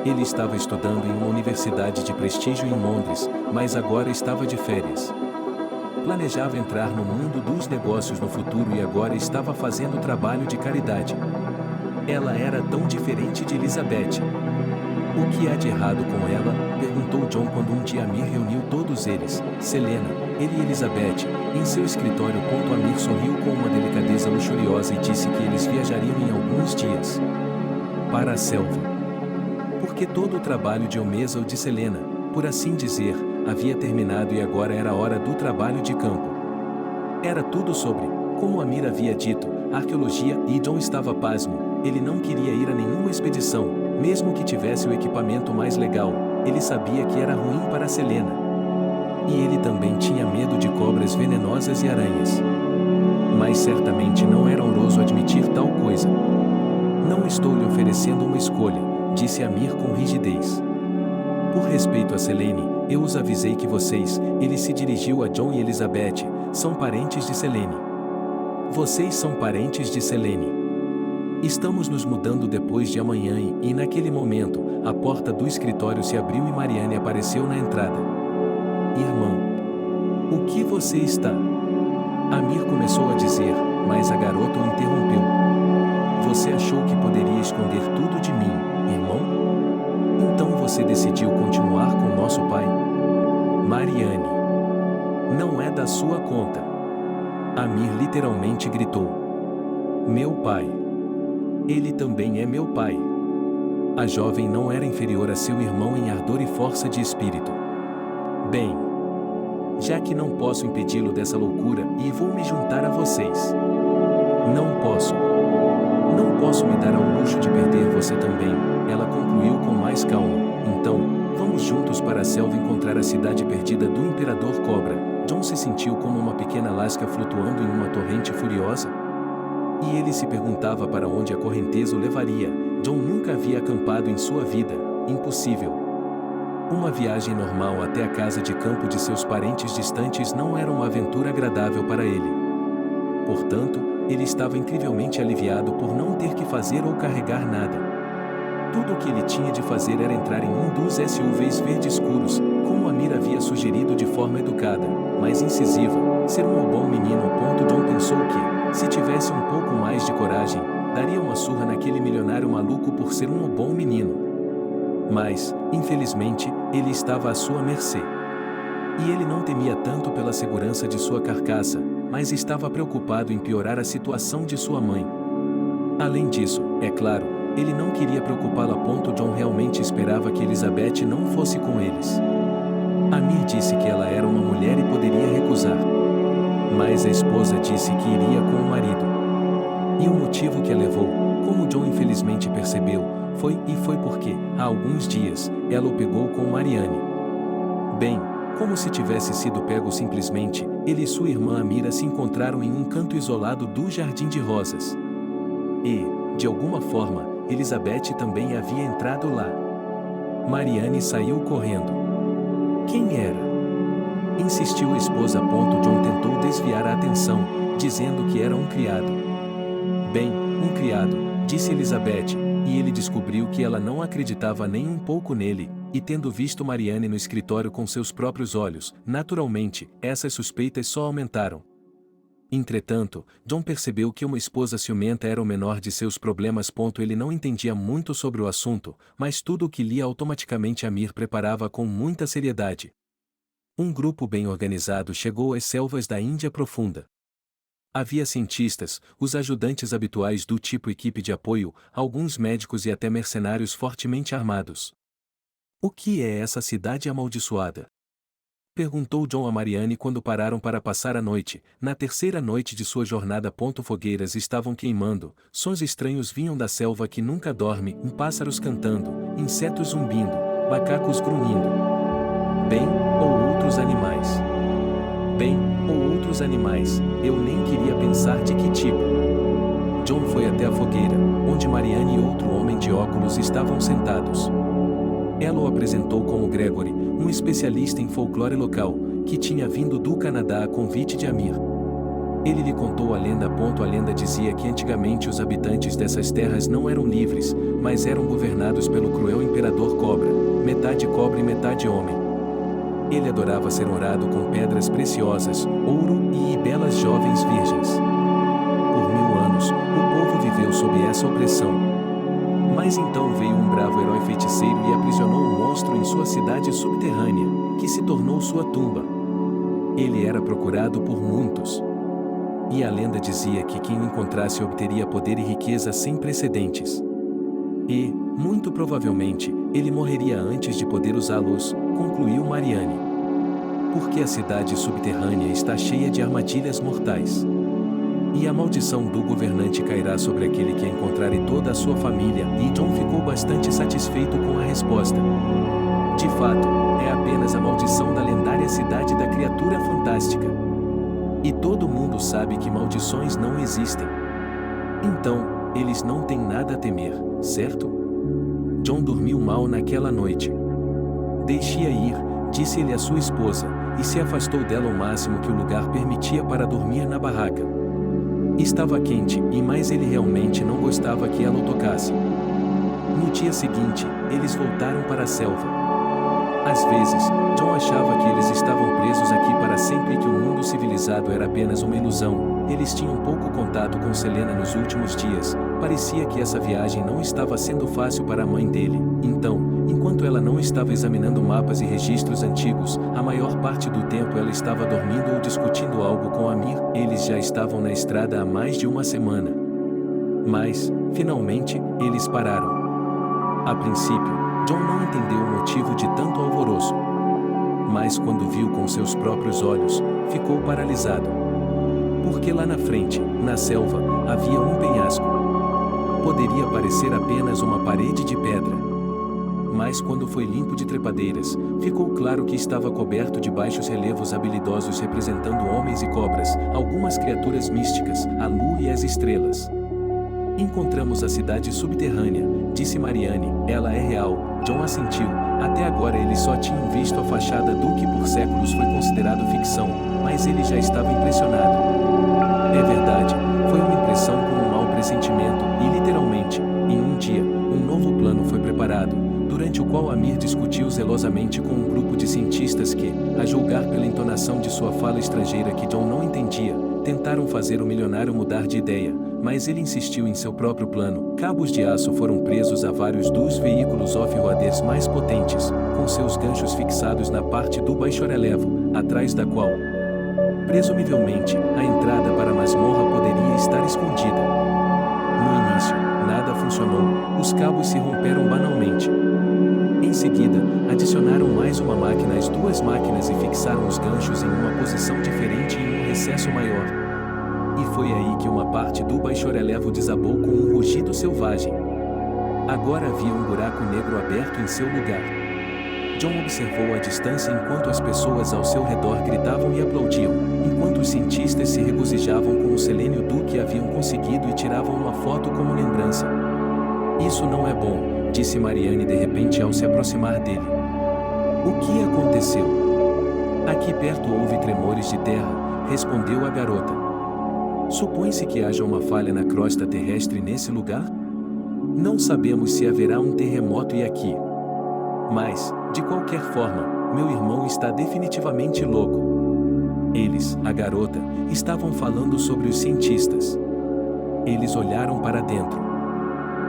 Ele estava estudando em uma universidade de prestígio em Londres, mas agora estava de férias. Planejava entrar no mundo dos negócios no futuro e agora estava fazendo trabalho de caridade. Ela era tão diferente de Elizabeth. O que há de errado com ela? Perguntou John quando um dia Amir reuniu todos eles, Selena, ele e Elizabeth, em seu escritório. Amir sorriu com uma delicadeza luxuriosa e disse que eles viajariam em alguns dias para a selva. Porque todo o trabalho de Omeza ou de Selena, por assim dizer, havia terminado e agora era a hora do trabalho de campo. Era tudo sobre, como Amir havia dito, arqueologia, e John estava pasmo, ele não queria ir a nenhuma expedição. Mesmo que tivesse o equipamento mais legal, ele sabia que era ruim para Selena. E ele também tinha medo de cobras venenosas e aranhas. Mas certamente não era honroso admitir tal coisa. Não estou lhe oferecendo uma escolha, disse Amir com rigidez. Por respeito a Selene, eu os avisei que vocês, ele se dirigiu a John e Elizabeth, são parentes de Selene. Vocês são parentes de Selene. Estamos nos mudando depois de amanhã e, naquele momento, a porta do escritório se abriu e Marianne apareceu na entrada. Irmão, o que você está? Amir começou a dizer, mas a garota o interrompeu. Você achou que poderia esconder tudo de mim, irmão? Então você decidiu continuar com nosso pai? Marianne. Não é da sua conta. Amir literalmente gritou. Meu pai. Ele também é meu pai. A jovem não era inferior a seu irmão em ardor e força de espírito. Bem, já que não posso impedi-lo dessa loucura e vou me juntar a vocês. Não posso. Não posso me dar ao luxo de perder você também, ela concluiu com mais calma. Então, vamos juntos para a selva encontrar a cidade perdida do Imperador Cobra. John se sentiu como uma pequena lasca flutuando em uma torrente furiosa. E ele se perguntava para onde a correnteza o levaria. John nunca havia acampado em sua vida, impossível. Uma viagem normal até a casa de campo de seus parentes distantes não era uma aventura agradável para ele. Portanto, ele estava incrivelmente aliviado por não ter que fazer ou carregar nada. Tudo o que ele tinha de fazer era entrar em um dos SUVs verde escuros, como Amir havia sugerido de forma educada, mas incisiva, ser um bom menino. John pensou que, se tivesse um pouco mais de coragem, daria uma surra naquele milionário maluco por ser um bom menino. Mas, infelizmente, ele estava à sua mercê. E ele não temia tanto pela segurança de sua carcaça, mas estava preocupado em piorar a situação de sua mãe. Além disso, é claro, ele não queria preocupá-la. John realmente esperava que Elizabeth não fosse com eles. Amir disse que ela era uma mulher e poderia recusar. Mas a esposa disse que iria com o marido. E o motivo que a levou, como John infelizmente percebeu, foi porque, há alguns dias, ela o pegou com Marianne. Bem, Como se tivesse sido pego simplesmente, ele e sua irmã Amira se encontraram em um canto isolado do jardim de rosas. E, de alguma forma, Elizabeth também havia entrado lá. Marianne saiu correndo. Quem era? Insistiu a esposa. John tentou desviar a atenção, dizendo que era um criado. Bem, um criado, disse Elizabeth, e ele descobriu que ela não acreditava nem um pouco nele, e tendo visto Marianne no escritório com seus próprios olhos, naturalmente, essas suspeitas só aumentaram. Entretanto, John percebeu que uma esposa ciumenta era o menor de seus problemas. Ele não entendia muito sobre o assunto, mas tudo o que lia automaticamente Amir preparava com muita seriedade. Um grupo bem organizado chegou às selvas da Índia profunda. Havia cientistas, os ajudantes habituais do tipo equipe de apoio, alguns médicos e até mercenários fortemente armados. O que é essa cidade amaldiçoada? Perguntou John a Marianne quando pararam para passar a noite. Na terceira noite de sua jornada. Fogueiras estavam queimando, sons estranhos vinham da selva que nunca dorme, pássaros cantando, insetos zumbindo, macacos grunhindo. Bem, ou outros animais. Bem, ou outros animais, eu nem queria pensar de que tipo. John foi até a fogueira, onde Marianne e outro homem de óculos estavam sentados. Ela o apresentou como Gregory, um especialista em folclore local, que tinha vindo do Canadá a convite de Amir. Ele lhe contou a lenda. A lenda dizia que antigamente os habitantes dessas terras não eram livres, mas eram governados pelo cruel imperador Cobra, metade cobra e metade homem. Ele adorava ser honrado com pedras preciosas, ouro e belas jovens virgens. Por 1000 anos, o povo viveu sob essa opressão. Mas então veio um bravo herói feiticeiro e aprisionou o monstro em sua cidade subterrânea, que se tornou sua tumba. Ele era procurado por muitos. E a lenda dizia que quem o encontrasse obteria poder e riqueza sem precedentes. E, muito provavelmente, ele morreria antes de poder usá-los, concluiu Marianne. Porque a cidade subterrânea está cheia de armadilhas mortais. E a maldição do governante cairá sobre aquele que a encontrar e toda a sua família. E John ficou bastante satisfeito com a resposta. De fato, é apenas a maldição da lendária cidade da criatura fantástica. E todo mundo sabe que maldições não existem. Então, eles não têm nada a temer, certo? John dormiu mal naquela noite. Deixe-a ir, disse ele à sua esposa, e se afastou dela o máximo que o lugar permitia para dormir na barraca. Estava quente, mas ele realmente não gostava que ela o tocasse. No dia seguinte, eles voltaram para a selva. Às vezes, John achava que eles estavam presos aqui para sempre e que o mundo civilizado era apenas uma ilusão. Eles tinham pouco contato com Selena nos últimos dias, parecia que essa viagem não estava sendo fácil para a mãe dele. Então, enquanto ela não estava examinando mapas e registros antigos, a maior parte do tempo ela estava dormindo ou discutindo algo com Amir. Eles já estavam na estrada há mais de uma semana. Mas, finalmente, eles pararam. A princípio, John não entendeu o motivo de tanto alvoroço. Mas quando viu com seus próprios olhos, ficou paralisado. Porque lá na frente, na selva, havia um penhasco. Poderia parecer apenas uma parede de pedra. Mas quando foi limpo de trepadeiras, ficou claro que estava coberto de baixos relevos habilidosos representando homens e cobras, algumas criaturas místicas, a lua e as estrelas. Encontramos a cidade subterrânea, disse Marianne, ela é real. John assentiu. Até agora eles só tinham visto a fachada do que por séculos foi considerado ficção, mas ele já estava impressionado. É verdade, foi uma impressão com um mau pressentimento, e literalmente, em um dia, um novo plano foi preparado, durante o qual Amir discutiu zelosamente com um grupo de cientistas que, a julgar pela entonação de sua fala estrangeira que John não entendia, tentaram fazer o milionário mudar de ideia, mas ele insistiu em seu próprio plano. Cabos de aço foram presos a vários dos veículos off-roaders mais potentes, com seus ganchos fixados na parte do baixo-relevo, atrás da qual, presumivelmente, a entrada para a masmorra poderia estar escondida. No início, nada funcionou, os cabos se romperam banalmente. Em seguida, adicionaram mais uma máquina às duas máquinas e fixaram os ganchos em uma posição diferente em um recesso maior. E foi aí que uma parte do baixo-relevo desabou com um rugido selvagem. Agora havia um buraco negro aberto em seu lugar. John observou à distância enquanto as pessoas ao seu redor gritavam e aplaudiam, enquanto os cientistas se regozijavam com o selênio do que haviam conseguido e tiravam uma foto como lembrança. Isso não é bom, disse Marianne de repente ao se aproximar dele. O que aconteceu? Aqui perto houve tremores de terra, respondeu a garota. Supõe-se que haja uma falha na crosta terrestre nesse lugar? Não sabemos se haverá um terremoto aqui. Mas, de qualquer forma, meu irmão está definitivamente louco. Eles, a garota, estavam falando sobre os cientistas. Eles olharam para dentro.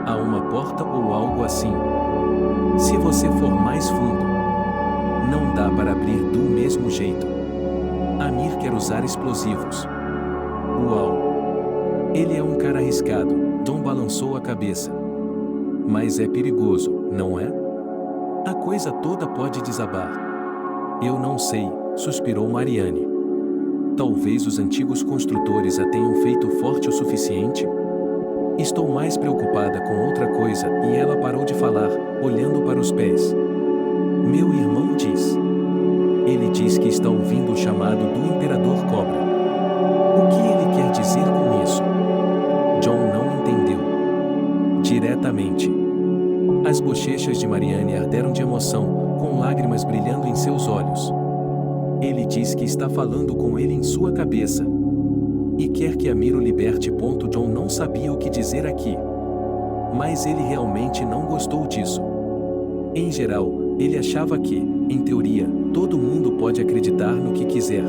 Há uma porta ou algo assim. Se você for mais fundo, não dá para abrir do mesmo jeito. Amir quer usar explosivos. Uau! Ele é um cara arriscado, John balançou a cabeça. Mas é perigoso, não é? A coisa toda pode desabar. Eu não sei, suspirou Marianne. Talvez os antigos construtores a tenham feito forte o suficiente? Estou mais preocupada com outra coisa, e ela parou de falar, olhando para os pés. Meu irmão diz. Ele diz que está ouvindo o chamado do Imperador Cobra. O que ele quer dizer com isso? John não entendeu. Diretamente. As bochechas de Marianne arderam de emoção, com lágrimas brilhando em seus olhos. Ele diz que está falando com ele em sua cabeça. E quer que Amir o liberte. John não sabia o que dizer aqui. Mas ele realmente não gostou disso. Em geral, ele achava que, em teoria, todo mundo pode acreditar no que quiser.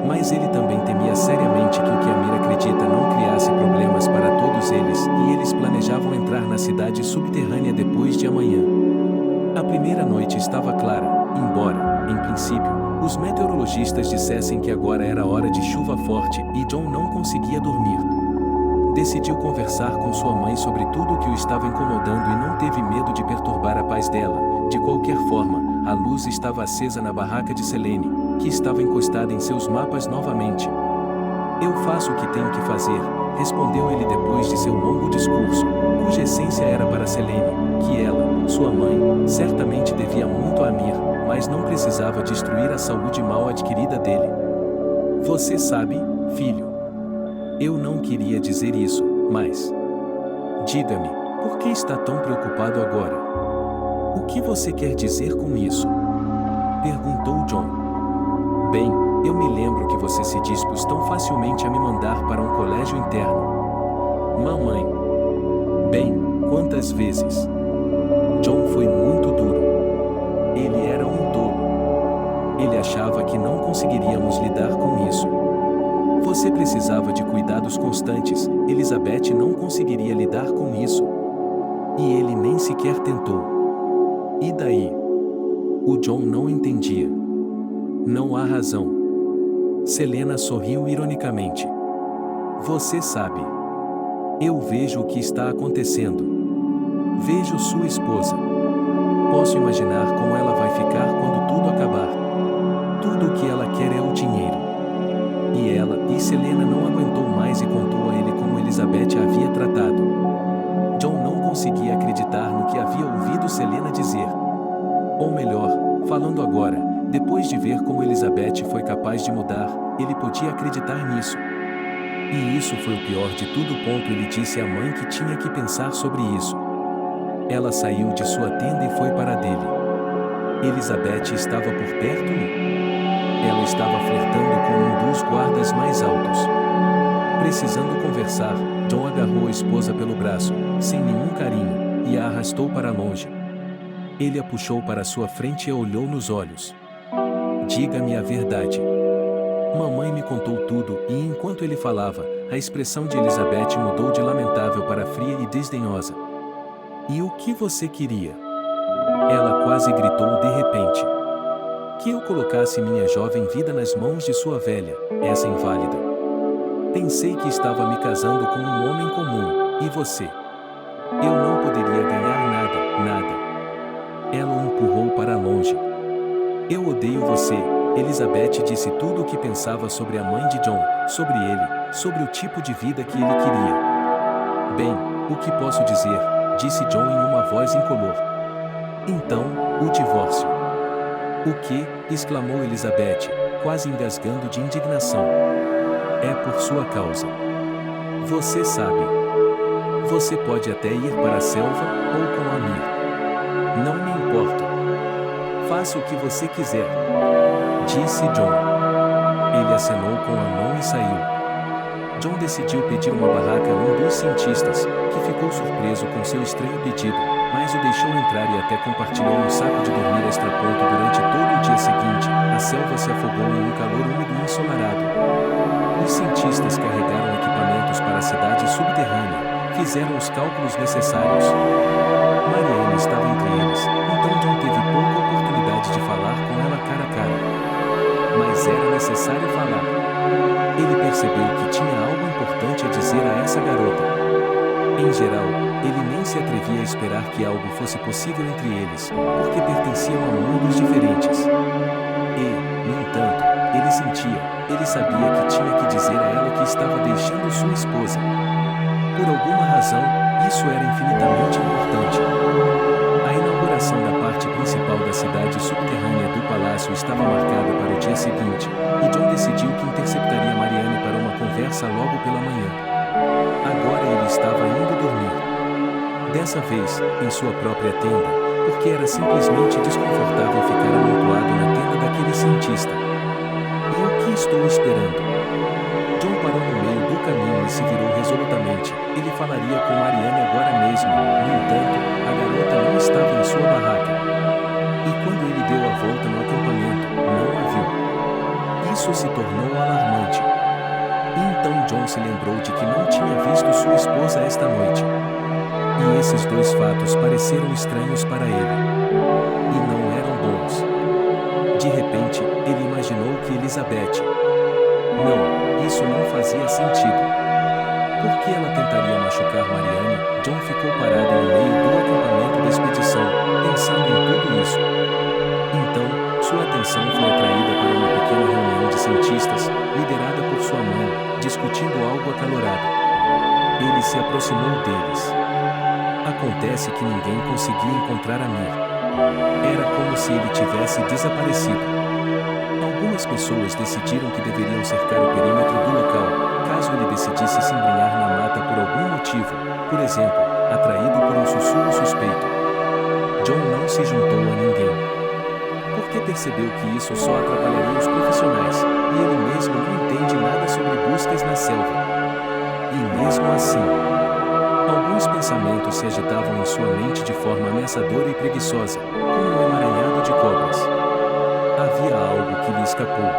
Mas ele também temia seriamente que o que Amir acredita não criasse problemas para todos eles, e eles planejavam entrar na cidade subterrânea depois de amanhã. A primeira noite estava clara, embora, em princípio, os meteorologistas dissessem que agora era hora de chuva forte, e John não conseguia dormir. Decidiu conversar com sua mãe sobre tudo o que o estava incomodando e não teve medo de perturbar a paz dela. De qualquer forma, a luz estava acesa na barraca de Selene, que estava encostada em seus mapas novamente. Eu faço o que tenho que fazer, respondeu ele depois de seu longo discurso, cuja essência era para Selene, que ela, sua mãe, certamente devia muito a Amir, mas não precisava destruir a saúde mal adquirida dele. Você sabe, filho. Eu não queria dizer isso, mas... Diga-me, por que está tão preocupado agora? O que você quer dizer com isso? Perguntou John. Bem, eu me lembro que você se dispôs tão facilmente a me mandar para um colégio interno. Mamãe. Bem, quantas vezes? John foi muito duro. Ele era um tolo. Ele achava que não conseguiríamos lidar com isso. Você precisava de cuidados constantes, Elizabeth não conseguiria lidar com isso. E ele nem sequer tentou. E daí? O John não entendia. Não há razão. Selena sorriu ironicamente. Você sabe. Eu vejo o que está acontecendo. Vejo sua esposa. Posso imaginar como ela vai ficar quando tudo acabar. Tudo o que ela quer é o dinheiro. E Selena não aguentou mais e contou a ele como Elizabeth a havia tratado. John não conseguia acreditar no que havia ouvido Selena dizer. Ou melhor, falando agora, depois de ver como Elizabeth foi capaz de mudar, ele podia acreditar nisso. E isso foi o pior de tudo. Ele disse à mãe que tinha que pensar sobre isso. Ela saiu de sua tenda e foi para a dele. Elizabeth estava por perto e... ela estava flertando com um dos guardas mais altos. Precisando conversar, John agarrou a esposa pelo braço, sem nenhum carinho, e a arrastou para longe. Ele a puxou para sua frente e a olhou nos olhos. Diga-me a verdade. Mamãe me contou tudo, e enquanto ele falava, a expressão de Elizabeth mudou de lamentável para fria e desdenhosa. E o que você queria? Ela quase gritou de repente. Que eu colocasse minha jovem vida nas mãos de sua velha, essa inválida. Pensei que estava me casando com um homem comum, e você? Eu não poderia ganhar nada. Ela o empurrou para longe. Eu odeio você, Elizabeth disse tudo o que pensava sobre a mãe de John, sobre ele, sobre o tipo de vida que ele queria. Bem, o que posso dizer? Disse John em uma voz incolor. Então, o divórcio. "O quê?", exclamou Elizabeth, quase engasgando de indignação. "É por sua causa. Você sabe. Você pode até ir para a selva, ou com Amir. Não me importo. Faça o que você quiser", disse Jon. Ele acenou com a mão e saiu. Jon decidiu pedir uma barraca a um dos cientistas, que ficou surpreso com seu estranho pedido, mas o deixou entrar e até compartilhou um saco de dormir extraponto durante todo o dia seguinte. A selva se afogou em um calor úmido e ensolarado. Os cientistas carregaram equipamentos para a cidade subterrânea, fizeram os cálculos necessários. Marianne estava entre eles, então Jon teve pouca oportunidade de falar com ela cara a cara. Mas era necessário falar. Ele percebeu que tinha algo importante a dizer a essa garota. Em geral, ele nem se atrevia a esperar que algo fosse possível entre eles, porque pertenciam a mundos diferentes. E, no entanto, ele sabia que tinha que dizer a ela que estava deixando sua esposa. Por alguma razão, isso era infinitamente importante. A inauguração da parte principal da cidade subterrânea do palácio estava marcada para o dia seguinte, e Jon decidiu que interceptaria Marianne para uma conversa logo pela manhã. Agora ele estava indo dormir. Dessa vez, em sua própria tenda, porque era simplesmente desconfortável ficar amontoado na tenda daquele cientista. E o que estou esperando? Jon parou no meio do caminho e se virou resolutamente. Ele falaria com Marianne agora mesmo. No entanto, a garota não estava em sua barraca. E quando ele deu a volta no acampamento, não a viu. Isso se tornou alarmante. E então Jon se lembrou de que não tinha visto sua esposa esta noite. E esses dois fatos pareceram estranhos para ele. E não eram bons. De repente, ele imaginou que Elizabeth... Não, isso não fazia sentido. Por que ela tentaria machucar Marianne? Jon ficou parado no meio do acampamento da expedição, pensando em tudo isso. Então, sua atenção foi atraída para uma pequena reunião de cientistas, liderada por sua mãe, discutindo algo acalorado. Ele se aproximou deles. Acontece que ninguém conseguia encontrar Amir. Era como se ele tivesse desaparecido. Algumas pessoas decidiram que deveriam cercar o perímetro do local, caso ele decidisse se embrenhar na mata por algum motivo, por exemplo, atraído por um sussurro suspeito. Jon não se juntou a ninguém. Porque percebeu que isso só atrapalharia os profissionais, e ele mesmo não entende nada sobre buscas na selva. E mesmo assim, alguns pensamentos se agitavam em sua mente de forma ameaçadora e preguiçosa, como um emaranhado de cobras. Havia algo que lhe escapou.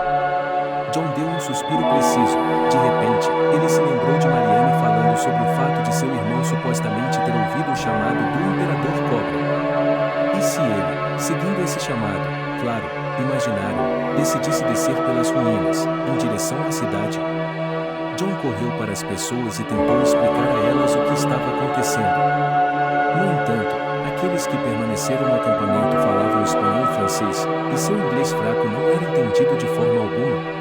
Jon deu um suspiro preciso. De repente, ele se lembrou de Marianne falando sobre o fato de seu irmão supostamente ter ouvido o chamado do Imperador Cobra. E se ele, seguindo esse chamado, claro, imaginário, decidisse descer pelas ruínas, em direção à cidade? Jon correu para as pessoas e tentou explicar a elas o que estava acontecendo. No entanto, aqueles que permaneceram no acampamento falavam espanhol e francês, e seu inglês fraco não era entendido de forma alguma.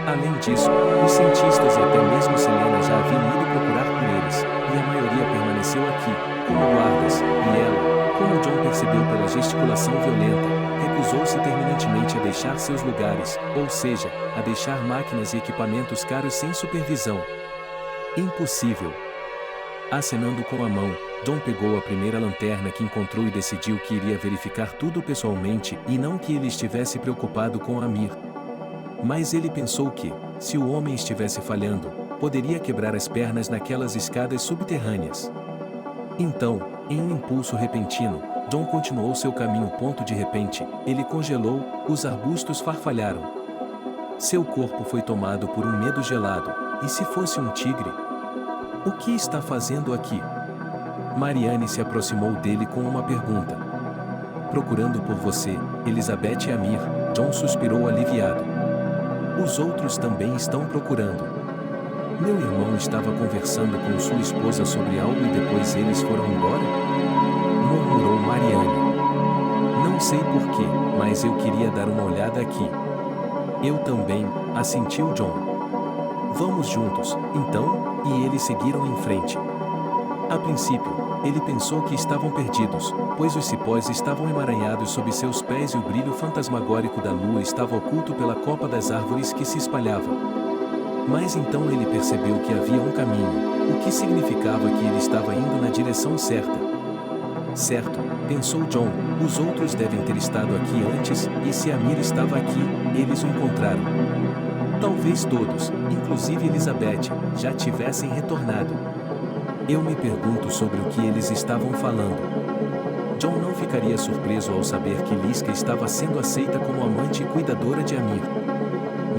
Além disso, os cientistas e até mesmo Selena já haviam ido procurar por eles, e a maioria permaneceu aqui, como guardas, e ela, como Jon percebeu pela gesticulação violenta, recusou-se terminantemente a deixar seus lugares, ou seja, a deixar máquinas e equipamentos caros sem supervisão. Impossível. Acenando com a mão, Jon pegou a primeira lanterna que encontrou e decidiu que iria verificar tudo pessoalmente e não que ele estivesse preocupado com Amir. Mas ele pensou que, se o homem estivesse falhando, poderia quebrar as pernas naquelas escadas subterrâneas. Então, em um impulso repentino, Jon continuou seu caminho. De repente, ele congelou, os arbustos farfalharam. Seu corpo foi tomado por um medo gelado. E se fosse um tigre? O que está fazendo aqui? Marianne se aproximou dele com uma pergunta. Procurando por você, Elizabeth e Amir, Jon suspirou aliviado. Os outros também estão procurando. Meu irmão estava conversando com sua esposa sobre algo e depois eles foram embora? Murmurou Marianne. Não sei porquê, mas eu queria dar uma olhada aqui. Eu também, assentiu Jon. Vamos juntos, então, e eles seguiram em frente. A princípio, ele pensou que estavam perdidos, pois os cipós estavam emaranhados sob seus pés e o brilho fantasmagórico da lua estava oculto pela copa das árvores que se espalhava. Mas então ele percebeu que havia um caminho, o que significava que ele estava indo na direção certa. Certo, pensou John, os outros devem ter estado aqui antes, e se Amir estava aqui, eles o encontraram. Talvez todos, inclusive Elizabeth, já tivessem retornado. Eu me pergunto sobre o que eles estavam falando. John não ficaria surpreso ao saber que Liska estava sendo aceita como amante e cuidadora de Amir.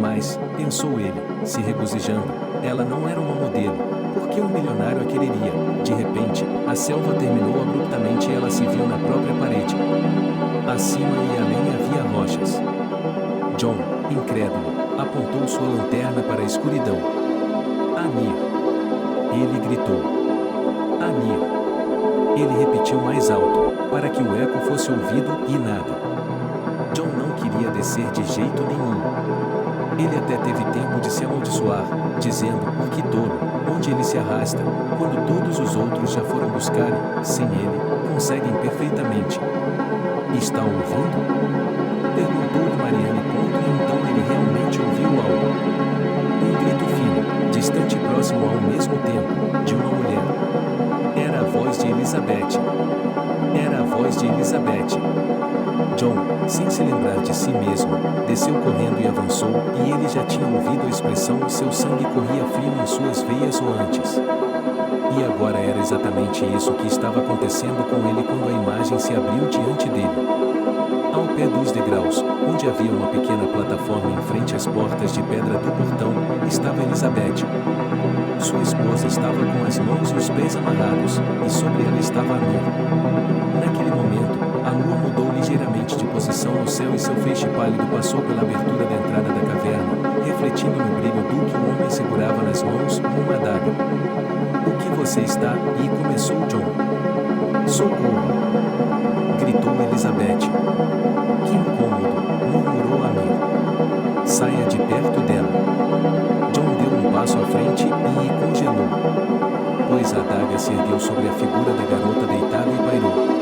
Mas, pensou ele, se regozijando, ela não era uma modelo, porque um milionário a quereria. De repente, a selva terminou abruptamente e ela se viu na própria parede. Acima e além havia rochas. John, incrédulo, apontou sua lanterna para a escuridão. Amir! Ele gritou. Amir! Ele repetiu mais alto, para que o eco fosse ouvido, e nada. John não queria descer de jeito nenhum. Ele até teve tempo de se amaldiçoar, dizendo, que tolo, onde ele se arrasta, quando todos os outros já foram buscar e, sem ele, conseguem perfeitamente. Está ouvindo? Perguntou-lhe Marianne. E então ele realmente ouviu algo. Um grito fino, distante e próximo ao mesmo tempo, de uma mulher. Era a voz de Elizabeth. Era a voz de Elizabeth. John, sem se lembrar de si mesmo, desceu correndo e avançou, e ele já tinha ouvido a expressão e seu sangue corria frio em suas veias ou antes. E agora era exatamente isso que estava acontecendo com ele quando a imagem se abriu diante dele. Ao pé dos degraus, onde havia uma pequena plataforma em frente às portas de pedra do portão, estava Elizabeth. Sua esposa estava com as mãos e os pés amarrados, e sobre ela estava Amir. Naquele momento, a lua mudou ligeiramente de posição no céu e seu feixe pálido passou pela abertura da entrada da caverna, refletindo no brilho do que o homem segurava nas mãos, uma adaga. O que você está? E começou John. Socorro! Gritou Elizabeth. Que incômodo, murmurou Amir. Saia de perto dela. John deu um passo à frente e congelou. Pois a adaga se ergueu sobre a figura da garota deitada e pairou.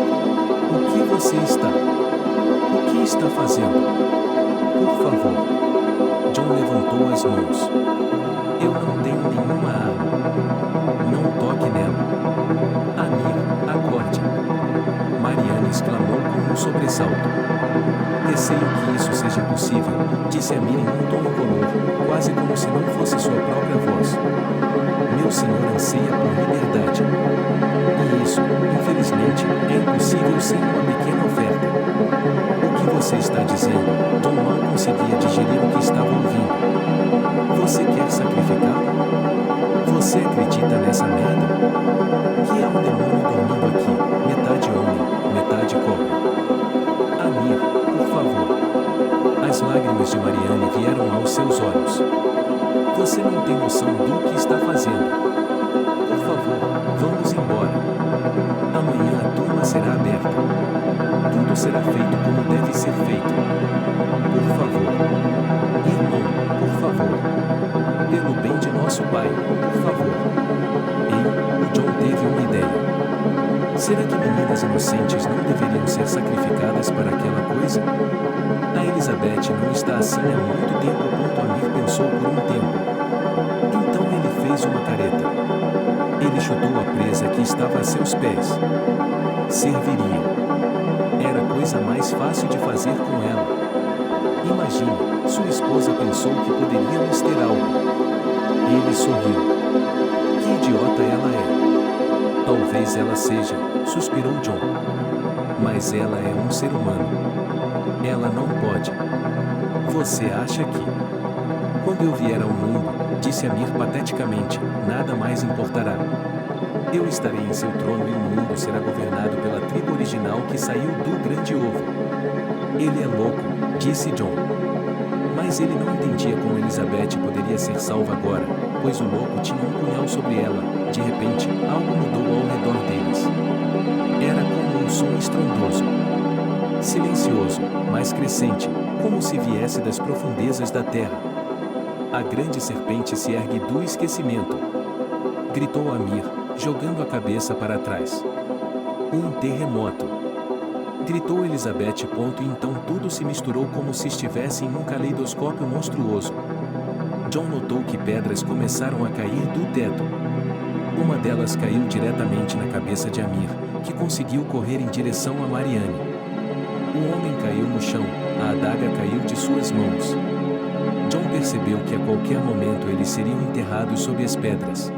O que você está? O que está fazendo? Por favor. John levantou as mãos. Eu não tenho nenhuma arma. Não toque nela. Amir, acorde. Marianne exclamou com um sobressalto. Receio que isso seja possível, disse Amir em um tom incolor, quase como se não fosse sua própria voz. Meu senhor anseia por liberdade. E isso, infelizmente, é impossível sem uma pequena oferta. O que você está dizendo? John mal conseguia digerir o que estava ouvindo. Você quer sacrificá-lo? Você acredita nessa merda? Que há um demônio dormindo aqui, metade homem, metade cobra. Amir, por favor. As lágrimas de Marianne vieram aos seus olhos. Você não tem noção do que está fazendo. Por favor, vamos embora. Amanhã a turma será aberta. Tudo será feito como deve ser feito. Por favor. Irmão, por favor. Pelo bem de nosso pai, por favor. Ei, o John teve uma ideia. Será que meninas inocentes não deveriam ser sacrificadas para aquela coisa? A Elizabeth não está assim há muito tempo. Amir pensou por um tempo. Então ele fez uma careta. Ele chutou a presa que estava a seus pés. Serviria. Era a coisa mais fácil de fazer com ela. Imagine, sua esposa pensou que poderíamos ter algo. Ele sorriu. Que idiota ela é. Talvez ela seja, suspirou John. Mas ela é um ser humano. Ela não pode. Você acha que... Quando eu vier ao mundo, disse Amir pateticamente, nada mais importará. Eu estarei em seu trono e o mundo será governado pela tribo original que saiu do grande ovo. Ele é louco, disse John. Mas ele não entendia como Elizabeth poderia ser salva agora, pois o louco tinha um punhal sobre ela. De repente, algo mudou ao redor deles. Era como um som estrondoso. Silencioso, mas crescente, como se viesse das profundezas da terra. A grande serpente se ergue do esquecimento. Gritou Amir, jogando a cabeça para trás. Um terremoto! Gritou Elizabeth. E então tudo se misturou como se estivesse em um caleidoscópio monstruoso. John notou que pedras começaram a cair do teto. Uma delas caiu diretamente na cabeça de Amir, que conseguiu correr em direção a Marianne. O homem caiu no chão, a adaga caiu de suas mãos. John percebeu que a qualquer momento eles seriam enterrados sob as pedras.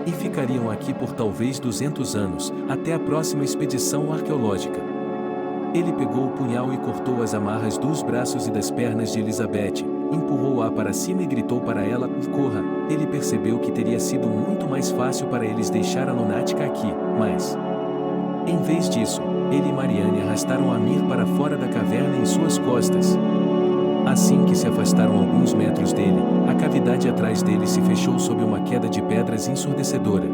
E ficariam aqui por talvez 200 anos, até a próxima expedição arqueológica. Ele pegou o punhal e cortou as amarras dos braços e das pernas de Elizabeth, empurrou-a para cima e gritou para ela: corra! Ele percebeu que teria sido muito mais fácil para eles deixar a lunática aqui, mas... em vez disso, ele e Marianne arrastaram Amir para fora da caverna em suas costas. Assim que se afastaram alguns metros dele, a cavidade atrás dele se fechou sob uma queda de pedras ensurdecedora.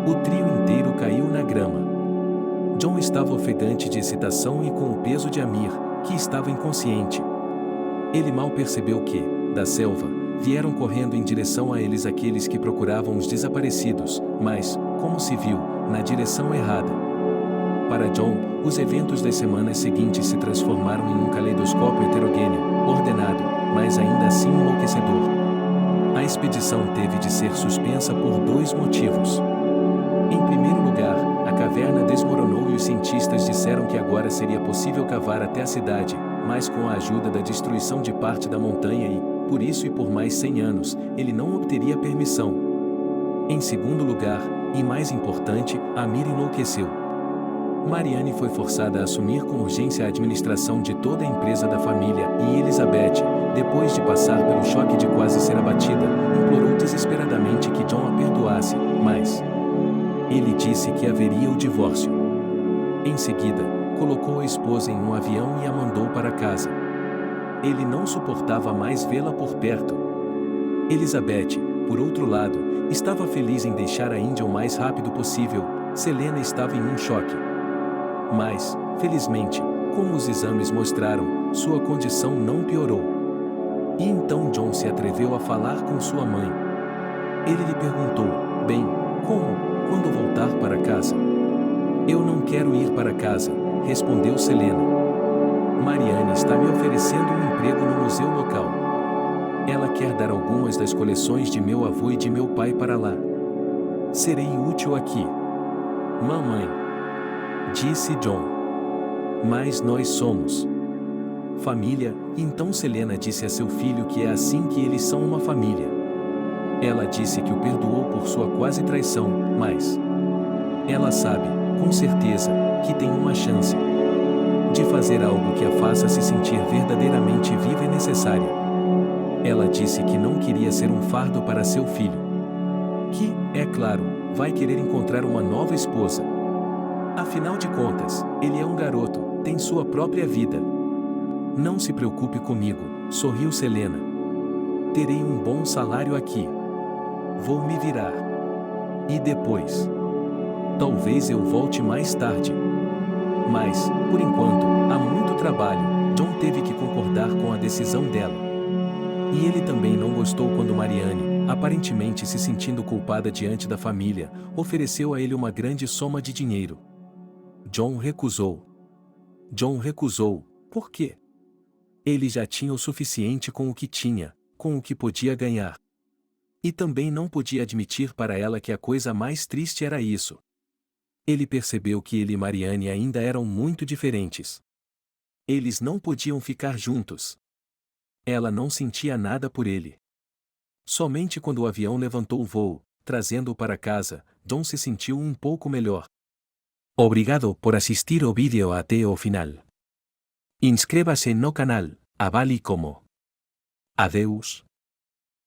O trio inteiro caiu na grama. John estava ofegante de excitação e com o peso de Amir, que estava inconsciente. Ele mal percebeu que, da selva, vieram correndo em direção a eles aqueles que procuravam os desaparecidos, mas, como se viu, na direção errada. Para John, os eventos das semanas seguintes se transformaram em um caleidoscópio heterogêneo, ordenado, mas ainda assim enlouquecedor. A expedição teve de ser suspensa por 2 motivos. Em primeiro lugar, a caverna desmoronou e os cientistas disseram que agora seria possível cavar até a cidade, mas com a ajuda da destruição de parte da montanha e, por isso e por mais 100 anos, ele não obteria permissão. Em segundo lugar, e mais importante, Amir enlouqueceu. Marianne foi forçada a assumir com urgência a administração de toda a empresa da família, e Elizabeth, depois de passar pelo choque de quase ser abatida, implorou desesperadamente que John a perdoasse, mas... ele disse que haveria o divórcio. Em seguida, colocou a esposa em um avião e a mandou para casa. Ele não suportava mais vê-la por perto. Elizabeth, por outro lado, estava feliz em deixar a Índia o mais rápido possível. Selena estava em um choque. Mas, felizmente, como os exames mostraram, sua condição não piorou. E então John se atreveu a falar com sua mãe. Ele lhe perguntou: bem, como, quando voltar para casa? Eu não quero ir para casa, respondeu Selena. Marianne está me oferecendo um emprego no museu local. Ela quer dar algumas das coleções de meu avô e de meu pai para lá. Serei útil aqui. Mamãe, disse John. Mas nós somos família, então Selena disse a seu filho que é assim que eles são uma família. Ela disse que o perdoou por sua quase traição, mas... ela sabe, com certeza, que tem uma chance de fazer algo que a faça se sentir verdadeiramente viva e necessária. Ela disse que não queria ser um fardo para seu filho. Que, é claro, vai querer encontrar uma nova esposa. Afinal de contas, ele é um garoto, tem sua própria vida. Não se preocupe comigo, sorriu Selena. Terei um bom salário aqui. Vou me virar. E depois? Talvez eu volte mais tarde. Mas, por enquanto, há muito trabalho. John teve que concordar com a decisão dela. E ele também não gostou quando Marianne, aparentemente se sentindo culpada diante da família, ofereceu a ele uma grande soma de dinheiro. John recusou. John recusou, por quê? Ele já tinha o suficiente com o que tinha, com o que podia ganhar. E também não podia admitir para ela que a coisa mais triste era isso. Ele percebeu que ele e Marianne ainda eram muito diferentes. Eles não podiam ficar juntos. Ela não sentia nada por ele. Somente quando o avião levantou o voo, trazendo-o para casa, John se sentiu um pouco melhor. Obrigado por assistir o vídeo até o final. Inscreva-se no canal, avale como. Adeus.